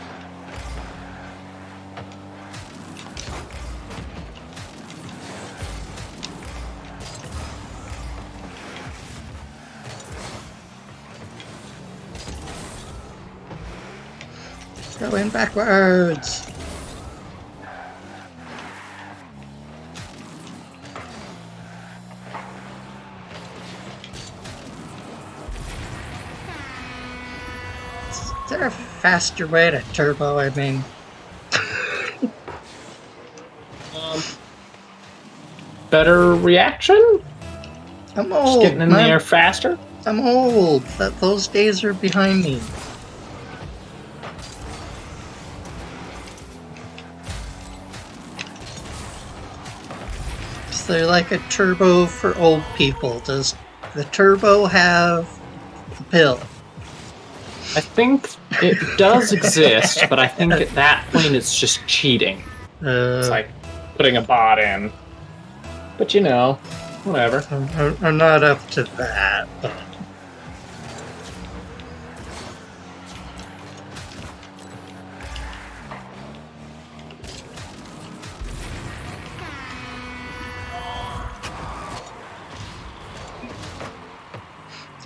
Going backwards. Is there a faster way to turbo? I mean, Better reaction? I'm Just old. getting in man. there faster? I'm old. Those days are behind me. So they're like a turbo for old people. Does the turbo have the pill? I think it does exist, but I think at that point it's just cheating. It's like putting a bot in. But you know, whatever. I'm not up to that, but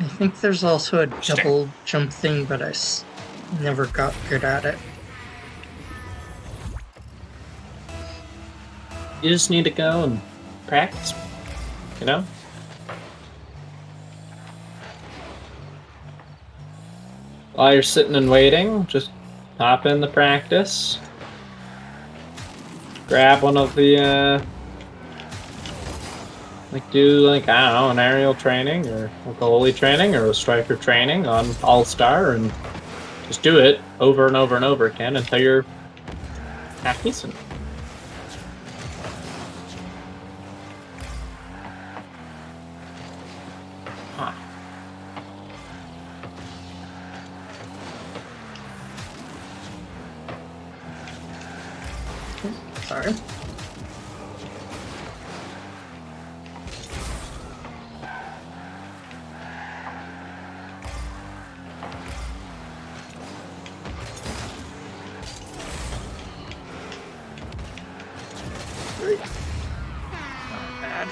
I think there's also a double jump thing, but never got good at it. You just need to go and practice. You know? While you're sitting and waiting, just hop in the practice. Grab one of the, I don't know, an aerial training, or a goalie training, or a striker training on All-Star, and just do it over and over and over again until you're half decent. Sorry. Not bad.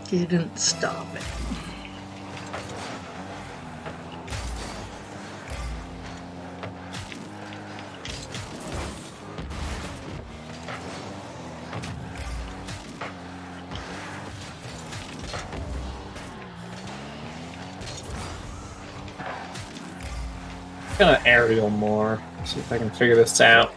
Didn't stop it. I'm gonna aerial more. See if I can figure this out.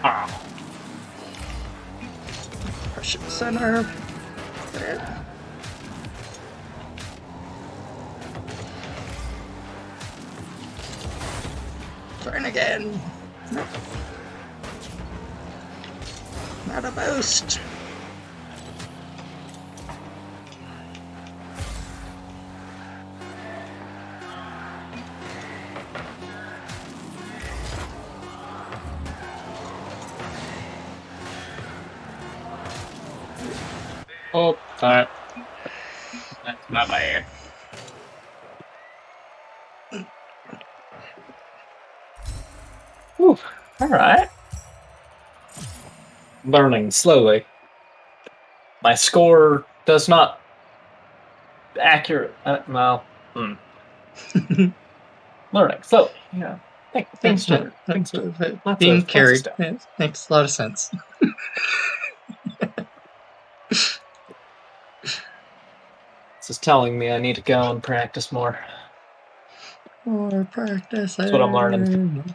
Ah. Push it center. There. Trying again. Nope. Not a boost. Oh, sorry. That's not bad. Whew, alright. Learning slowly. My score does not accurate. Learning slowly. Yeah. Things change. Things change. Being carried. Stuff. It makes a lot of sense. This is telling me I need to go and practice more. More practice. That's what I'm learning.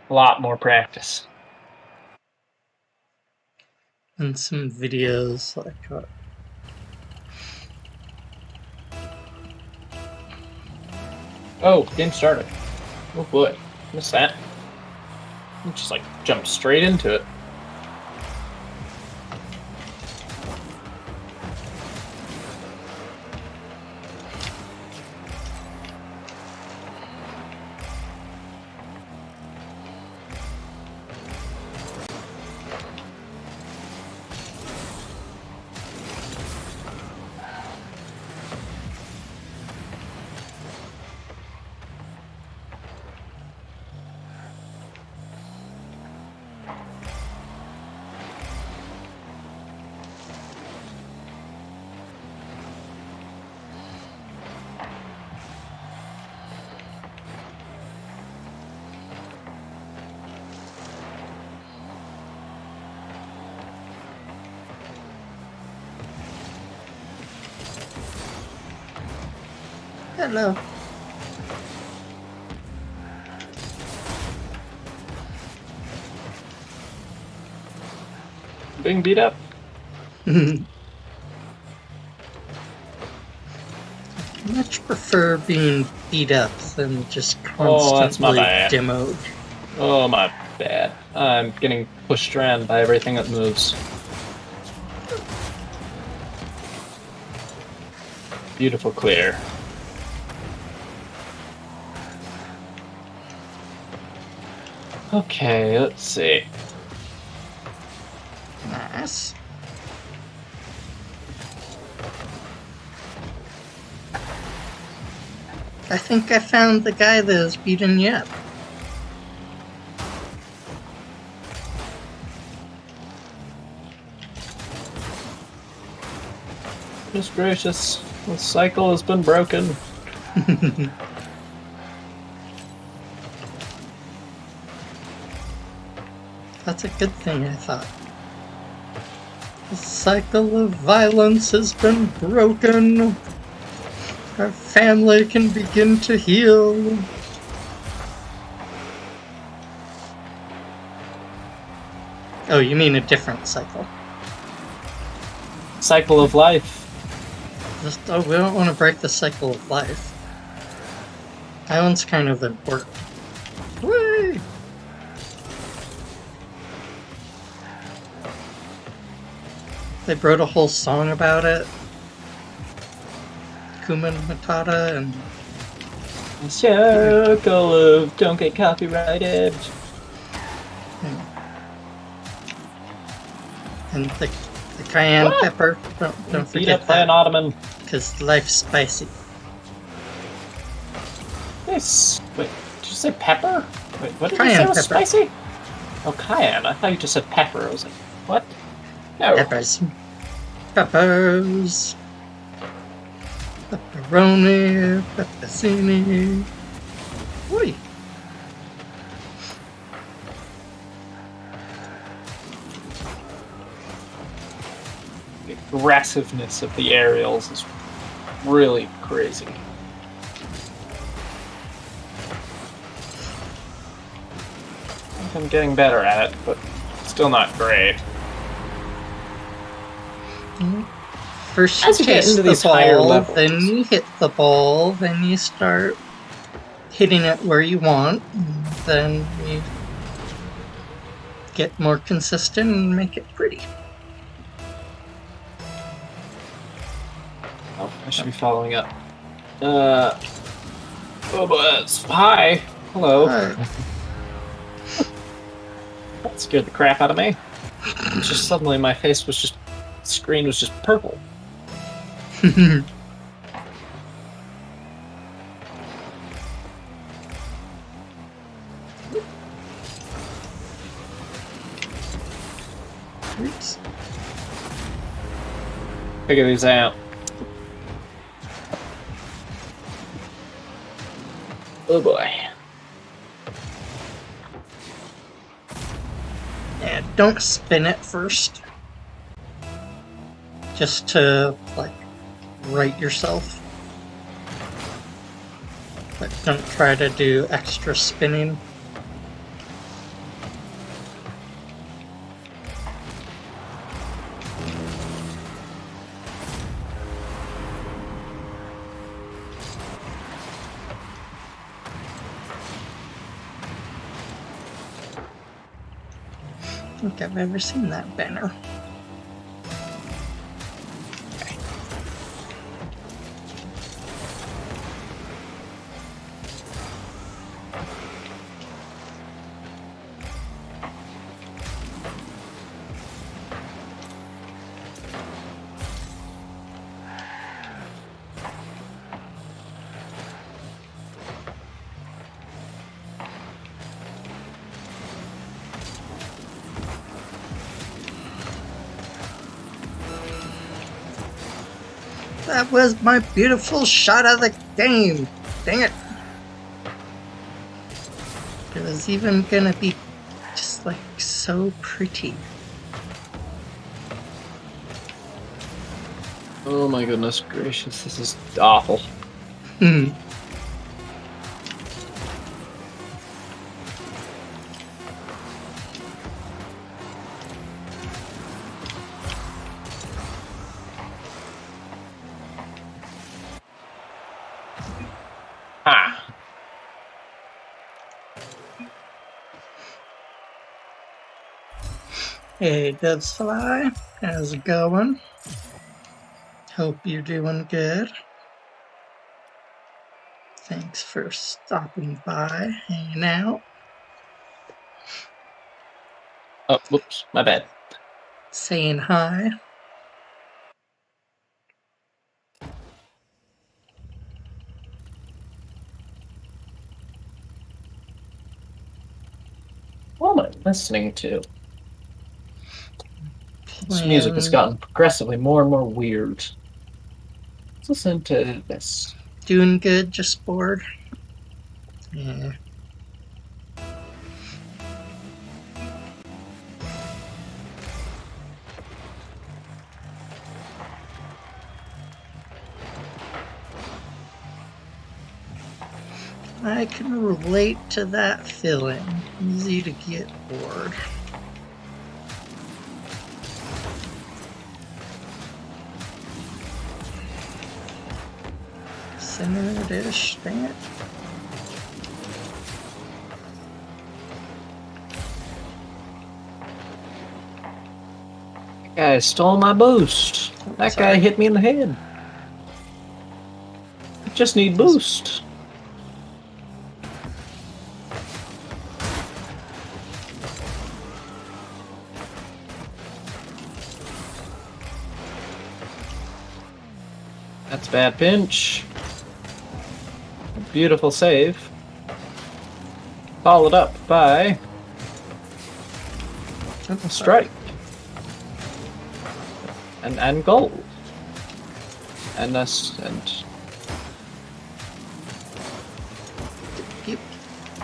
A lot more practice. And some videos like Oh, game started. Oh boy, missed that. You just like jump straight into it. hello. Being beat up. Much prefer being beat up than just Oh, that's my constantly bad. demoed. Oh my bad. I'm getting pushed around by everything that moves. Beautiful clear. Okay, let's see. Nice. I think I found the guy that is beating you up. Goodness gracious, the cycle has been broken. That's a good thing, I thought. The cycle of violence has been broken. Our family can begin to heal. Oh, you mean a different cycle. Cycle of life. We don't want to break the cycle of life. That one's kind of important. Whee! They wrote a whole song about it. Kuman Matata and Circle of don't get copyrighted. the cayenne What? pepper. Don't Beat forget up by an that, ottoman. because life's spicy. Yes. Wait, did you say pepper? Wait, what did you Cayenne say was pepper. spicy? Oh, cayenne. I thought you just said pepper. I was like, what? No. Peppers. Peppers. Pepperoni. Peppercini. Oi. The aggressiveness of the aerials is really crazy. I think I'm getting better at it, but still not great. First you As you get taste into the these higher ball, levels. then you hit the ball, then you start hitting it where you want, and then you get more consistent and make it pretty. Oh, I should be following up. Oh boy, hi. Hello. That scared the crap out of me. It's just suddenly my face was just, screen was just purple. Oops. Figure these out. Oh boy. Yeah, don't spin it first. Just to, like, right yourself. But don't try to do extra spinning. think I've ever seen that banner. That was my beautiful shot of the game. Dang it. It was even gonna be just like so pretty. Oh my goodness gracious, this is awful. Hmm. Ha! Hey, Devsfly, how's it going? Hope you're doing good. Thanks for stopping by, hanging out, Oh, whoops, my bad. saying hi. What am I listening to? This music has Playing, gotten progressively more and more weird. Let's listen to this. doing good, just bored. Yeah. I can relate to that feeling. Easy to get bored. Center dish, dang it. That guy stole my boost. That guy Sorry. hit me in the head. I just need boost. That's a bad pinch. A beautiful save. Followed up by a strike. And goal. And us and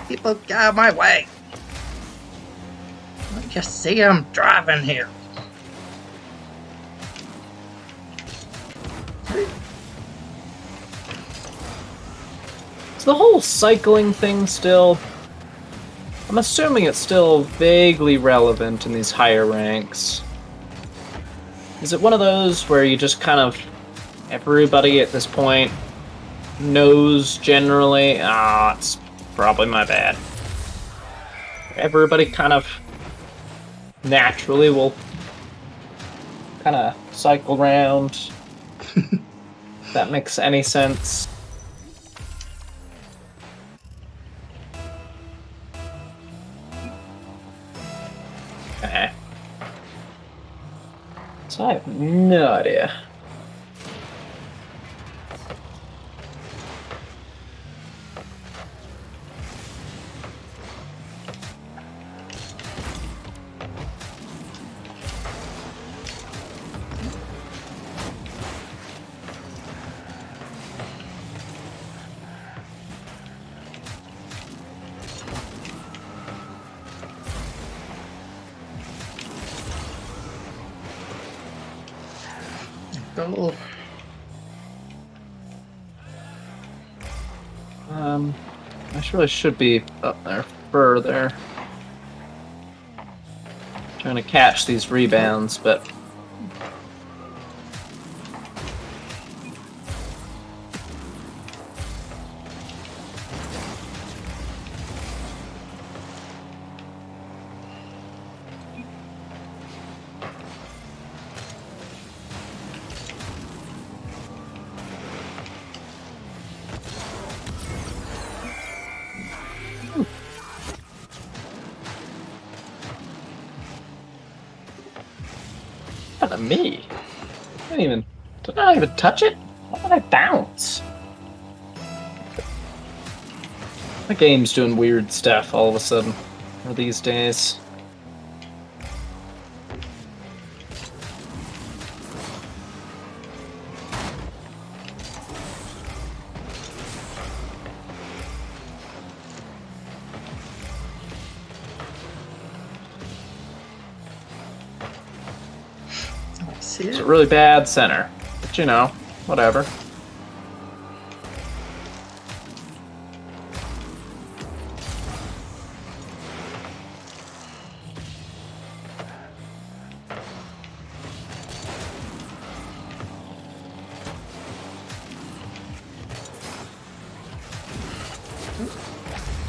People get out of my way. Don't you see I'm driving here? is the whole cycling thing still. I'm assuming it's still vaguely relevant in these higher ranks. Is it one of those where you just kind of everybody at this point knows generally? Ah, it's probably my bad. Everybody kind of naturally will kind of cycle around. If that makes any sense. Okay. So I have no idea. Go. I really should be up there further. Trying to catch these rebounds, but onto me. Did I even touch it? Why did I bounce? The game's doing weird stuff all of a sudden these days. I see It's it. a really bad center, but you know, whatever.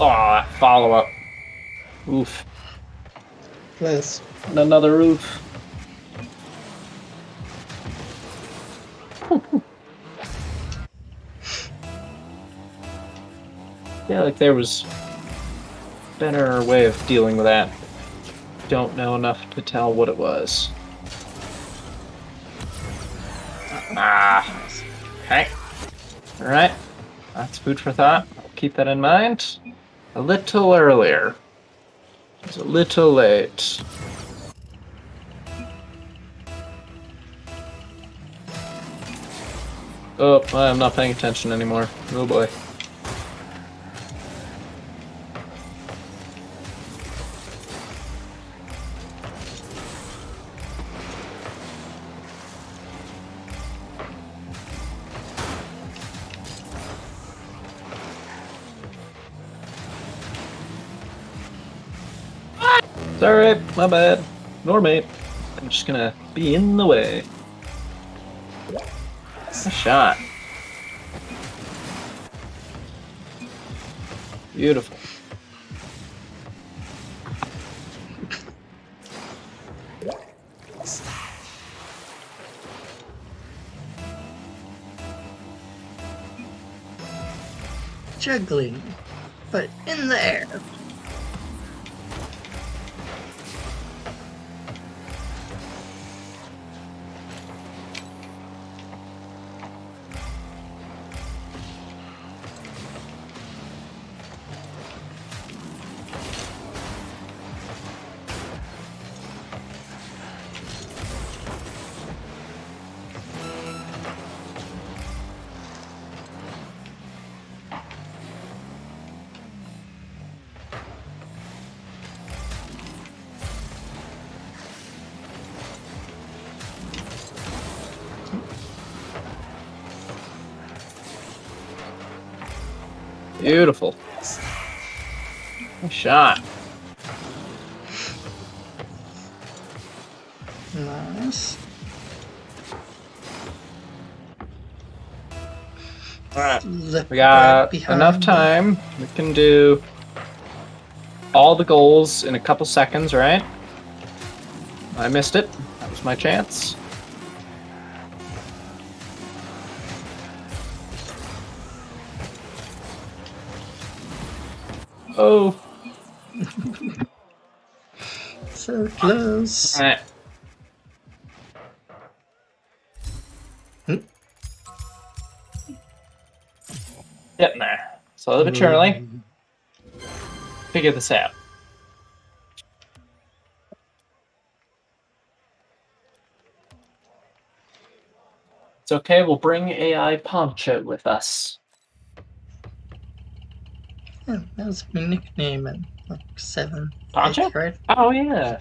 Oh, that follow-up. Oof. Close. And another oof. Yeah, like there was a better way of dealing with that. Don't know enough to tell what it was. Ah. Okay. Alright. That's food for thought. I'll keep that in mind. A little earlier. It's a little late. Oh, I'm not paying attention anymore. Oh boy. It's alright, my bad. Nor mate. I'm just gonna be in the way. A shot. Beautiful. Juggling, but in the air. Beautiful. Nice shot. Nice. Alright. Lip We got behind enough them. time. We can do all the goals in a couple seconds, right? I missed it. That was my chance. Oh. So close. Alright. Hmm? Getting there. Slowly but surely. Figure this out. It's okay, we'll bring AI Poncho with us. Yeah, that was my nickname in like 7th, Poncho? 8th grade. Oh, yeah.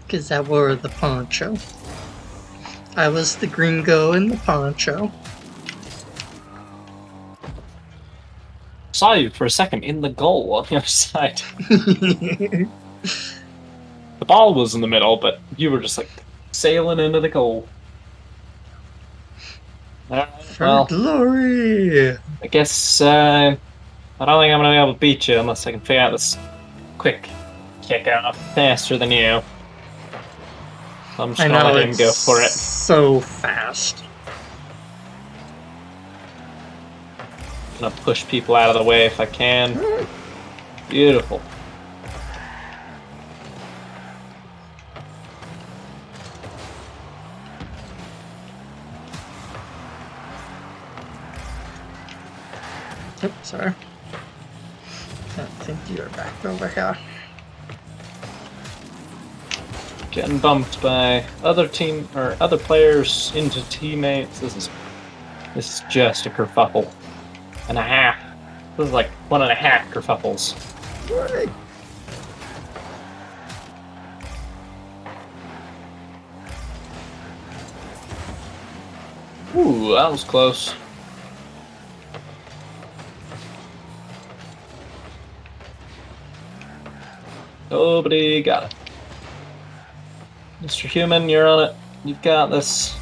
Because I wore the poncho. I was the gringo in the poncho. Saw you for a second in the goal on the other side. The ball was in the middle, but you were just like sailing into the goal. Alright, For well, glory! I guess I don't think I'm gonna be able to beat you unless I can figure out this quick kick out faster than you. So I'm just I gonna know, let him it's go for it. so fast. Gonna push people out of the way if I can. Beautiful. Oops, sorry. I think you're back over here. Getting bumped by other players into teammates. This is just a kerfuffle and a half. This is like 1.5 kerfuffles. Right. Ooh, that was close. Nobody got it. Mr. Human, you're on it. You've got this.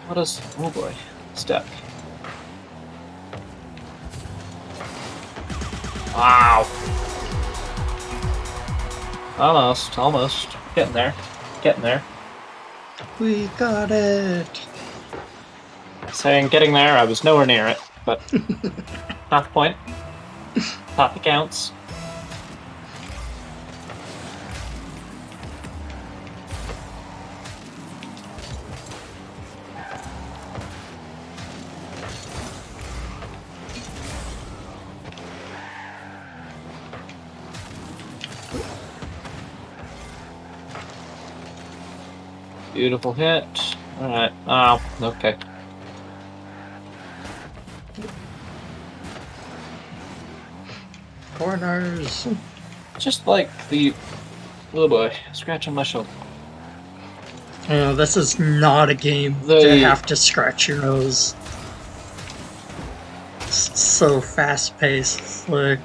What is... Oh boy. Step. Wow. Almost. Getting there. We got it. Saying getting there, I was nowhere near it, but half point. Half counts. Beautiful hit. Alright. Oh, okay. Corners. Just like the... Oh boy. Scratch on my shoulder. You know, this is not a game to The- have to scratch your nose. It's so fast paced. It's like,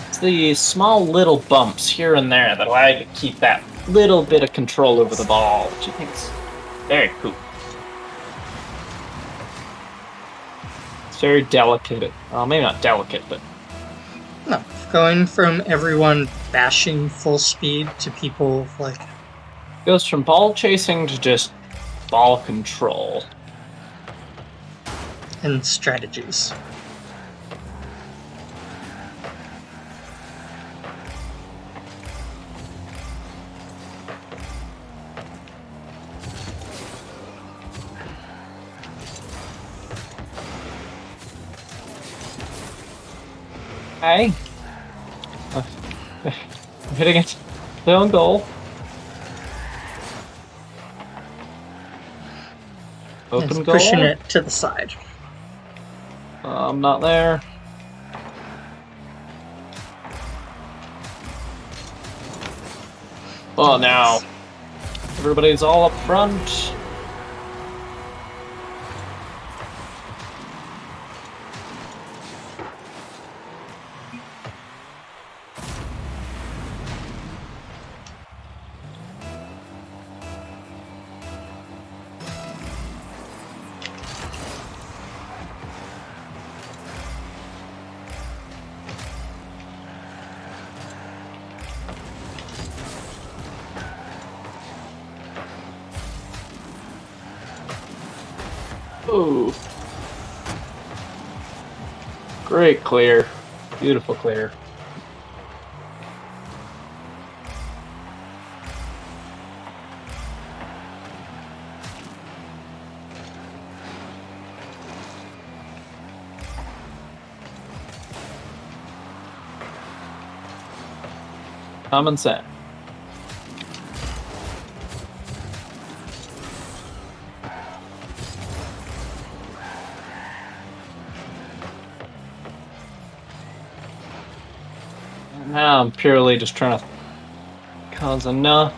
It's the small little bumps here and there that allow you to keep that little bit of control over the ball, which I think is very cool. It's very delicate. Well, maybe not delicate, but no, going from everyone bashing full speed to people like, goes from ball chasing to just ball control. and strategies. Hey. I'm hitting it. Their own goal. Open It's goal. pushing it to the side. I'm not there. Oh, now everybody's all up front. Ooh. Great clear. Beautiful clear. Common sense. Now I'm purely just trying to cause enough.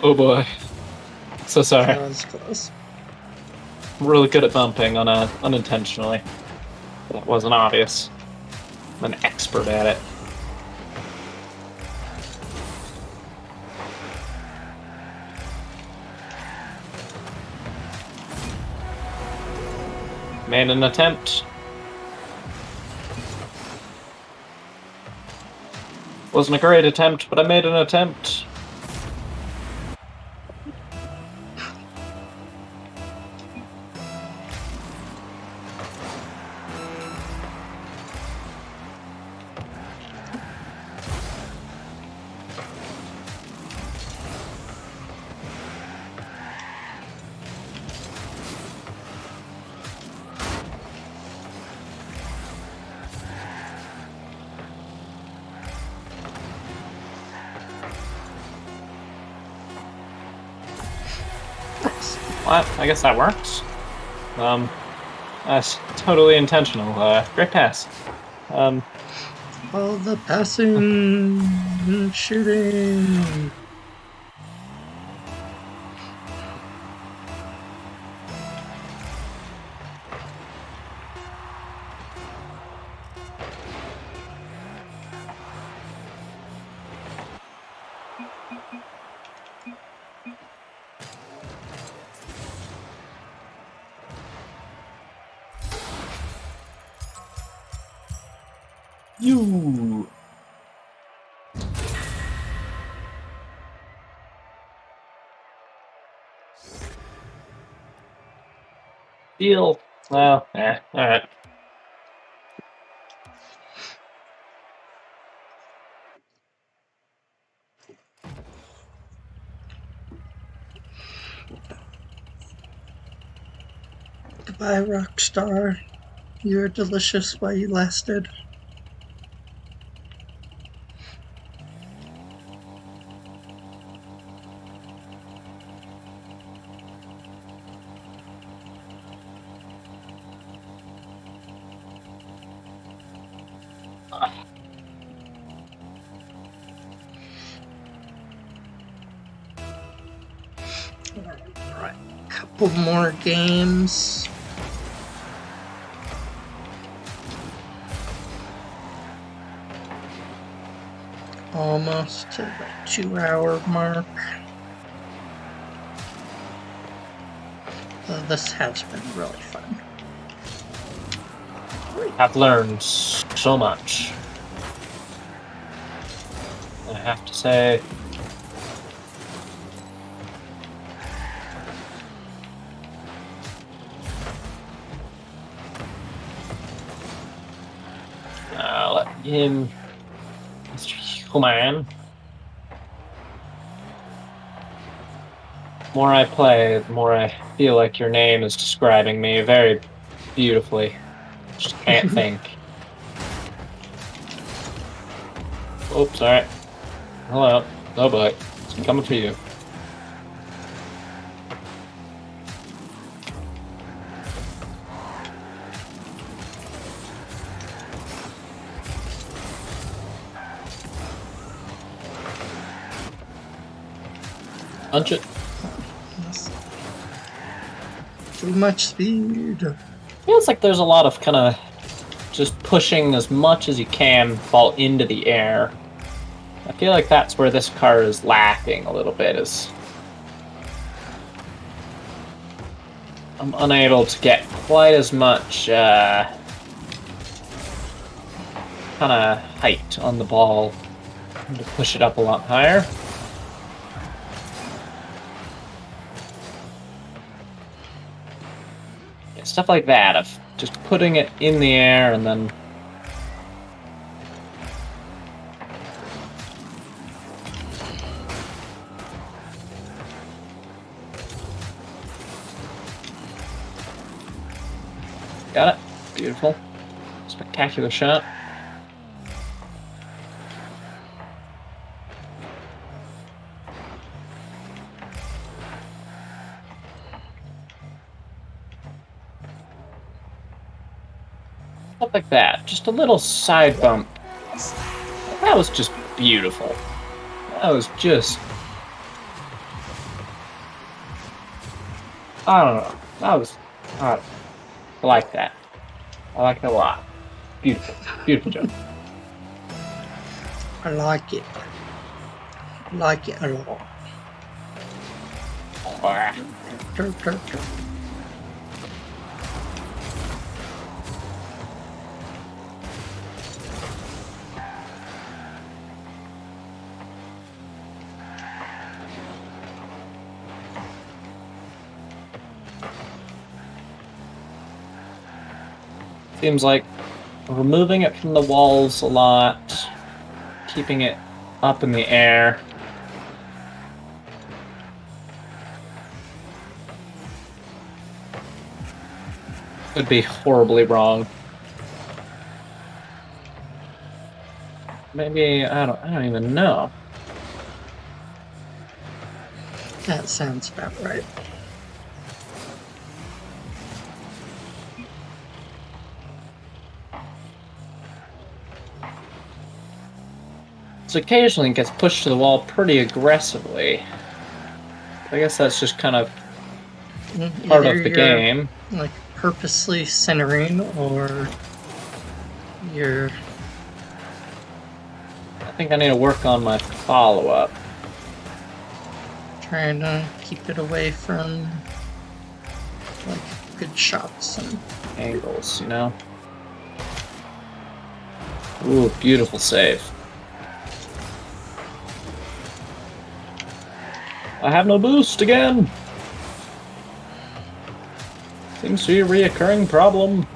Oh boy. So sorry. That was close. I'm really good at bumping unintentionally. That wasn't obvious. I'm an expert at it. Made an attempt. Wasn't a great attempt, but I made an attempt. Well, I guess that works. That's totally intentional. Great pass. All the passing and shooting. You. Deal. Well, alright. Goodbye, Rockstar. You're delicious while you lasted. Alright, couple more games. Almost to the 2-hour mark. This has been really fun. I've learned so much. I have to say. Let him, Mr. Human. The more I play, the more I feel like your name is describing me very beautifully. Just can't think. Oops, alright. Hello. Oh boy. I'm coming for you. Punch it. Too much speed. Feels like there's a lot of kind of just pushing as much as you can fall into the air. I feel like that's where this car is lacking a little bit. Is I'm unable to get quite as much kind of height on the ball to push it up a lot higher. Stuff like that, of just putting it in the air and then got it. Beautiful. Spectacular shot. Stuff like that. Just a little side bump. That was just beautiful. That was just... I don't know. That was... I like that. I like it a lot. Beautiful. Beautiful job. I like it. Like it a lot. Turp, turp, turp. Seems like removing it from the walls a lot, keeping it up in the air. Could be horribly wrong. Maybe I don't even know. That sounds about right. So occasionally it gets pushed to the wall pretty aggressively. I guess that's just kind of part Either of the you're, game. like purposely centering, or you're I think I need to work on my follow-up. trying to keep it away from like good shots and Angles, you know? Ooh, beautiful save. I have no boost again! Seems to be a reoccurring problem.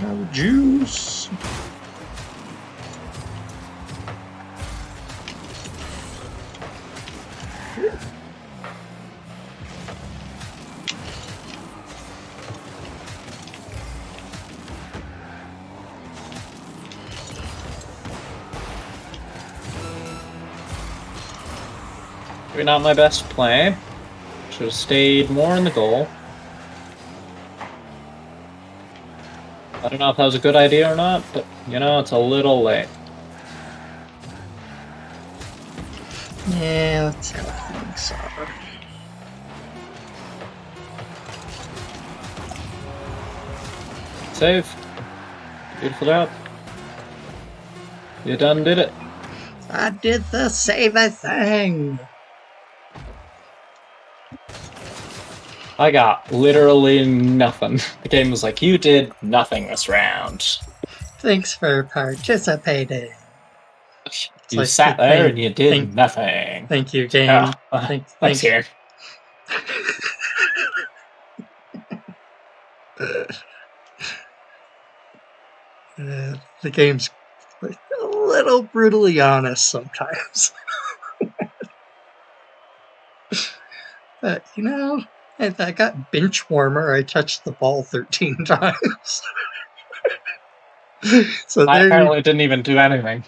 no juice. Maybe not my best play. Should have stayed more in the goal. I don't know if that was a good idea or not, but you know, it's a little late. Yeah, that's how things are. Save. Beautiful job. You done did it. I did the save a thing. I got literally nothing. The game was like, you did nothing this round. Thanks for participating. You like, sat there and you did thank- nothing. Thank you, game. Oh, Thanks. thanks here. The game's like a little brutally honest sometimes. But, you know, if I got bench warmer, I touched the ball 13 times. So I there, apparently didn't even do anything.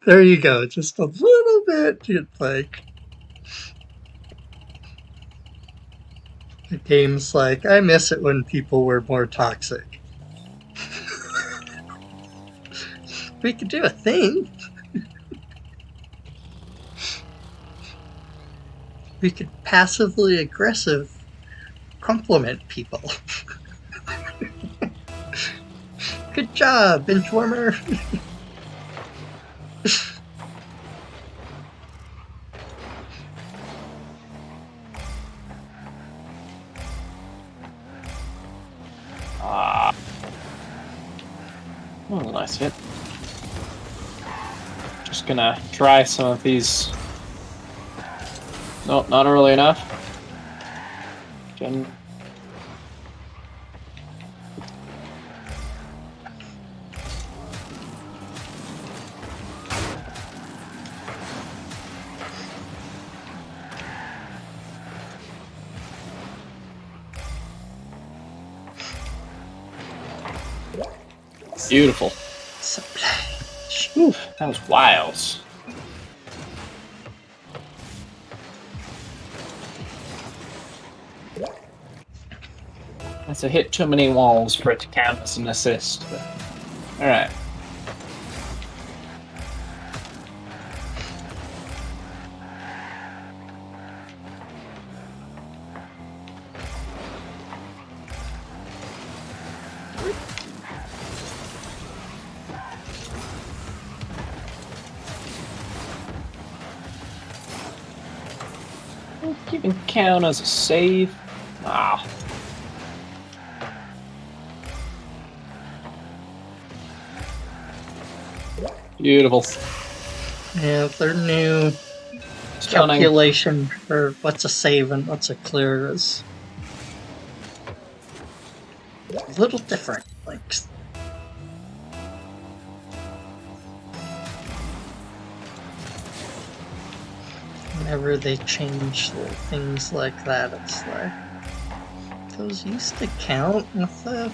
there you go. Just a little bit. Like, the game's like, I miss it when people were more toxic. We could do a thing. We could passively aggressive compliment people. Good job, bench warmer. That was a nice hit. Just gonna try some of these. Nope, not early enough. Again. Beautiful. Splash. Whew, that was wild. That's a hit too many walls for it to count as an assist. Alright. Even count as a save. Ah. Beautiful. Yeah, their new Stunning. calculation for what's a save and what's a clear is a little different. Like, whenever they change little things like that, it's like those used to count with the.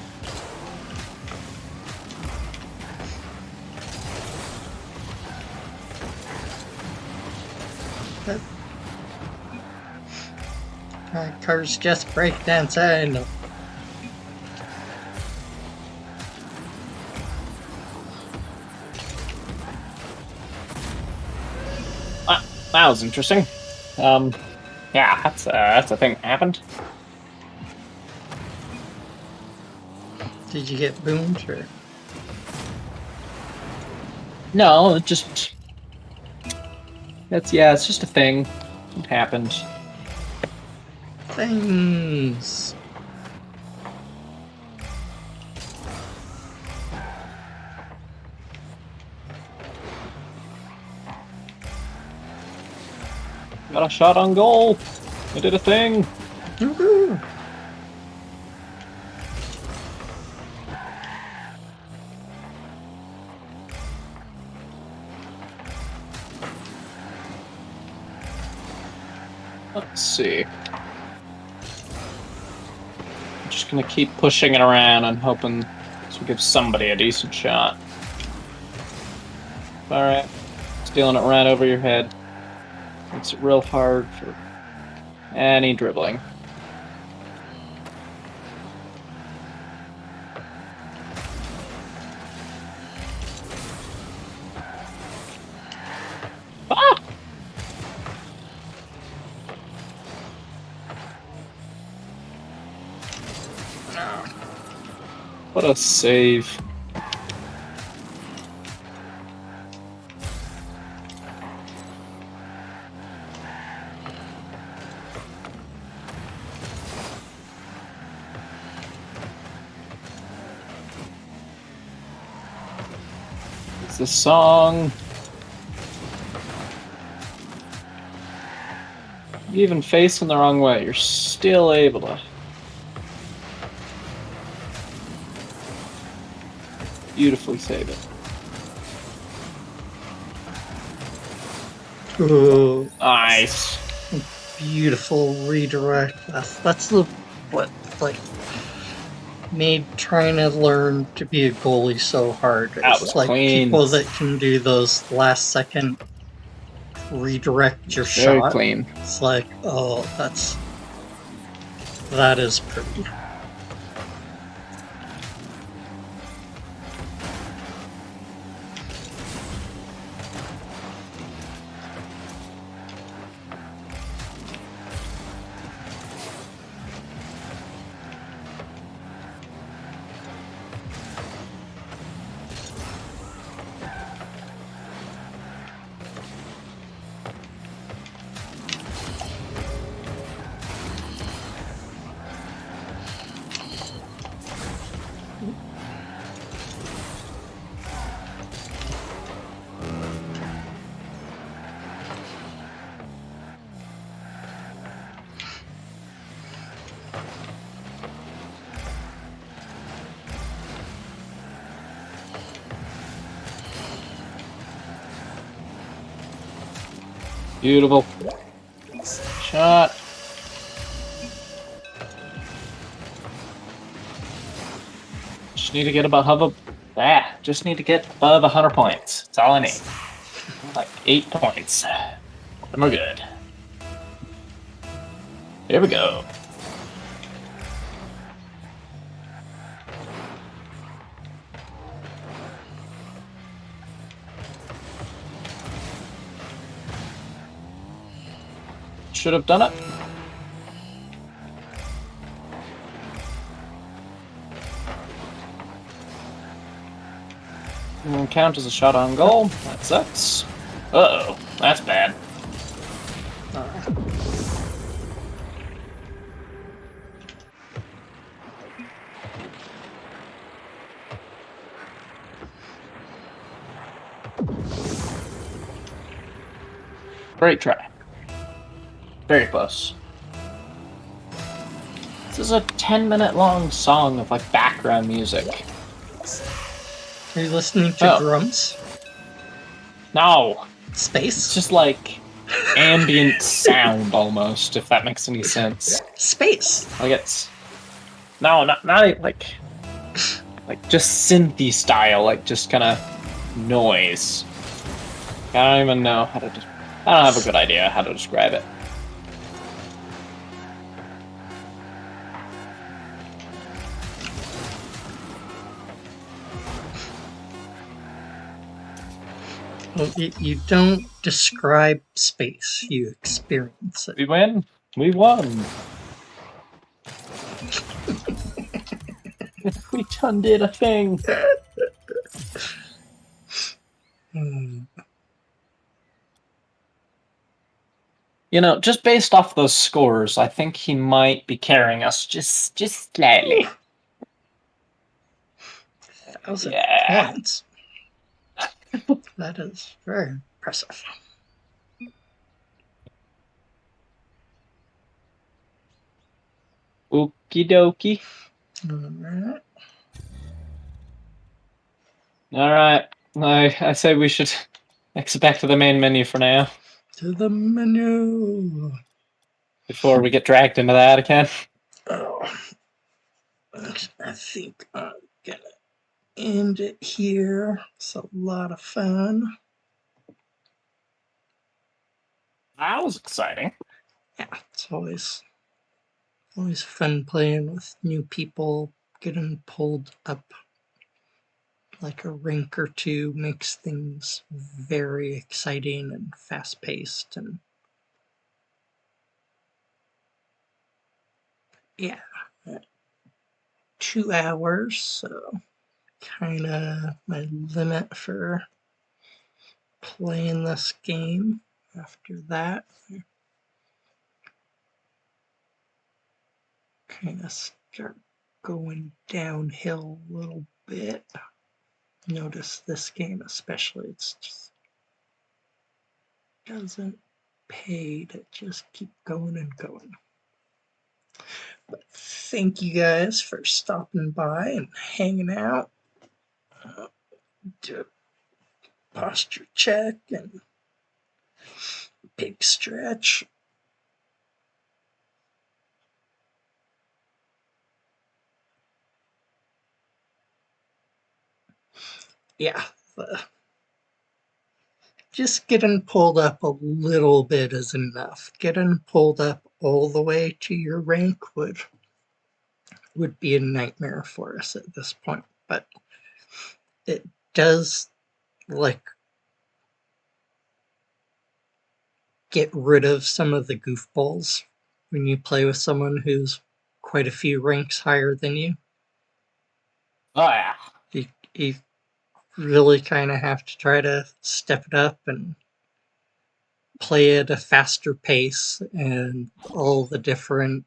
But cars just break dance. I know. That was interesting. Yeah, that's a thing that happened. Did you get boomed or? No, it just it's just a thing. It happened. Things. Got a shot on goal. I did a thing. Woohoo! Let's see. I'm just gonna keep pushing it around and hoping this will give somebody a decent shot. Alright. Stealing it right over your head. Makes it real hard for any dribbling. Ah! What a save. It's the song. Even facing the wrong way, you're still able to beautifully save it. Ooh, Nice. beautiful redirect. That's the what like made trying to learn to be a goalie so hard. That It's was like clean. people that can do those last second redirect your Very shot. clean. It's like, oh, that is pretty. Beautiful. Shot. Just need to get above just need to get above 100 points. That's all I need. Like 8 points. And we're good. Here we go. Should have done it. Won't count as a shot on goal. That sucks. Uh-oh, that's bad. Great try. Very close. This is a 10-minute long song of like background music. Are you listening to Oh. drums? No, it's Space? just like ambient sound almost, if that makes any sense. Space! Like it's not like just synthy style, like just kind of noise. I don't even know how to. I don't have a good idea how to describe it. Well, you don't describe space, you experience it. We win. We won. We done did a thing. You know, just based off those scores, I think he might be carrying us just slightly. 1,000 Yeah. points. That is very impressive. Okie dokie. Alright. Alright. I say we should expect the main menu for now. To the menu. Before we get dragged into that again. Oh, I think I'm gonna end it here. It's a lot of fun. That was exciting. Yeah, it's always fun playing with new people, getting pulled up like a rank or two makes things very exciting and fast paced and yeah. 2 hours, so kinda my limit for playing this game. After that, kind of start going downhill a little bit. Notice this game especially, it's just doesn't pay to just keep going and going. But thank you guys for stopping by and hanging out. Do a posture check and big stretch. Yeah, just getting pulled up a little bit is enough. Getting pulled up all the way to your rank would be a nightmare for us at this point, but it does like get rid of some of the goofballs when you play with someone who's quite a few ranks higher than you. Oh yeah. You really kind of have to try to step it up and play at a faster pace and all the different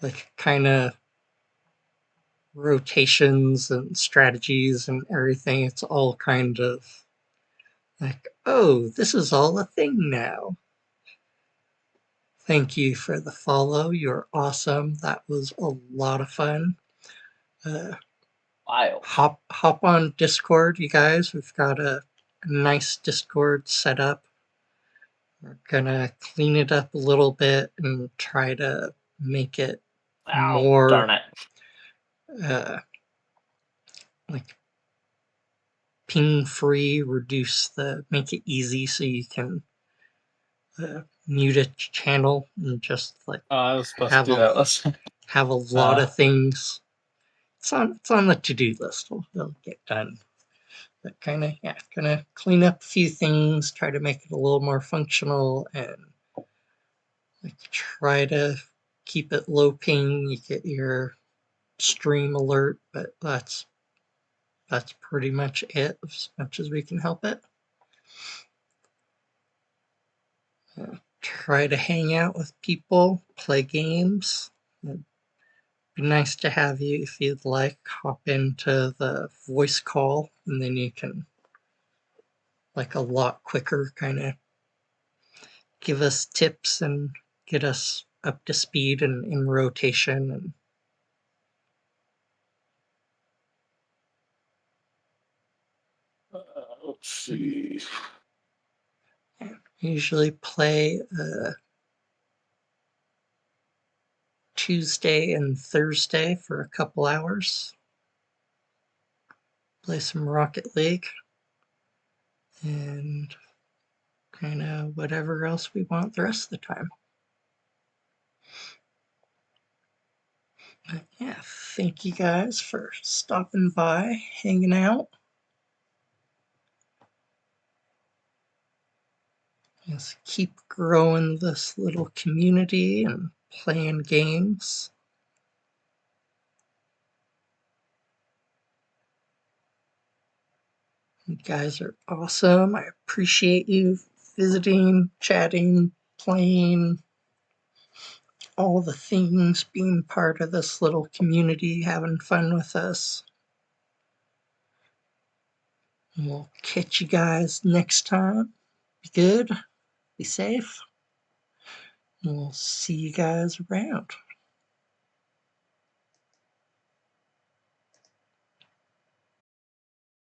like kind of rotations and strategies and everything. It's all kind of like, oh, this is all a thing now. Thank you for the follow. You're awesome. That was a lot of fun. Wild. Hop on Discord, you guys. We've got a nice Discord set up. We're gonna clean it up a little bit and try to make it more darn it. Like ping free, make it easy so you can mute a channel and just like I was supposed have to do that. Listen. have a lot of things. It's on the to-do list. It'll get done. But gonna clean up a few things, try to make it a little more functional, and like try to keep it low ping. You get your stream alert, but that's pretty much it, as much as we can help it. Try to hang out with people, play games. It'd be nice to have you, if you'd like, hop into the voice call, and then you can like a lot quicker, kind of give us tips and get us up to speed and in rotation. And Let's see. usually play Tuesday and Thursday for a couple hours. Play some Rocket League and kind of whatever else we want the rest of the time. But yeah, thank you guys for stopping by, hanging out. Let's keep growing this little community and playing games. You guys are awesome. I appreciate you visiting, chatting, playing, all the things, being part of this little community, having fun with us. And we'll catch you guys next time. Be good, be safe, and we'll see you guys around.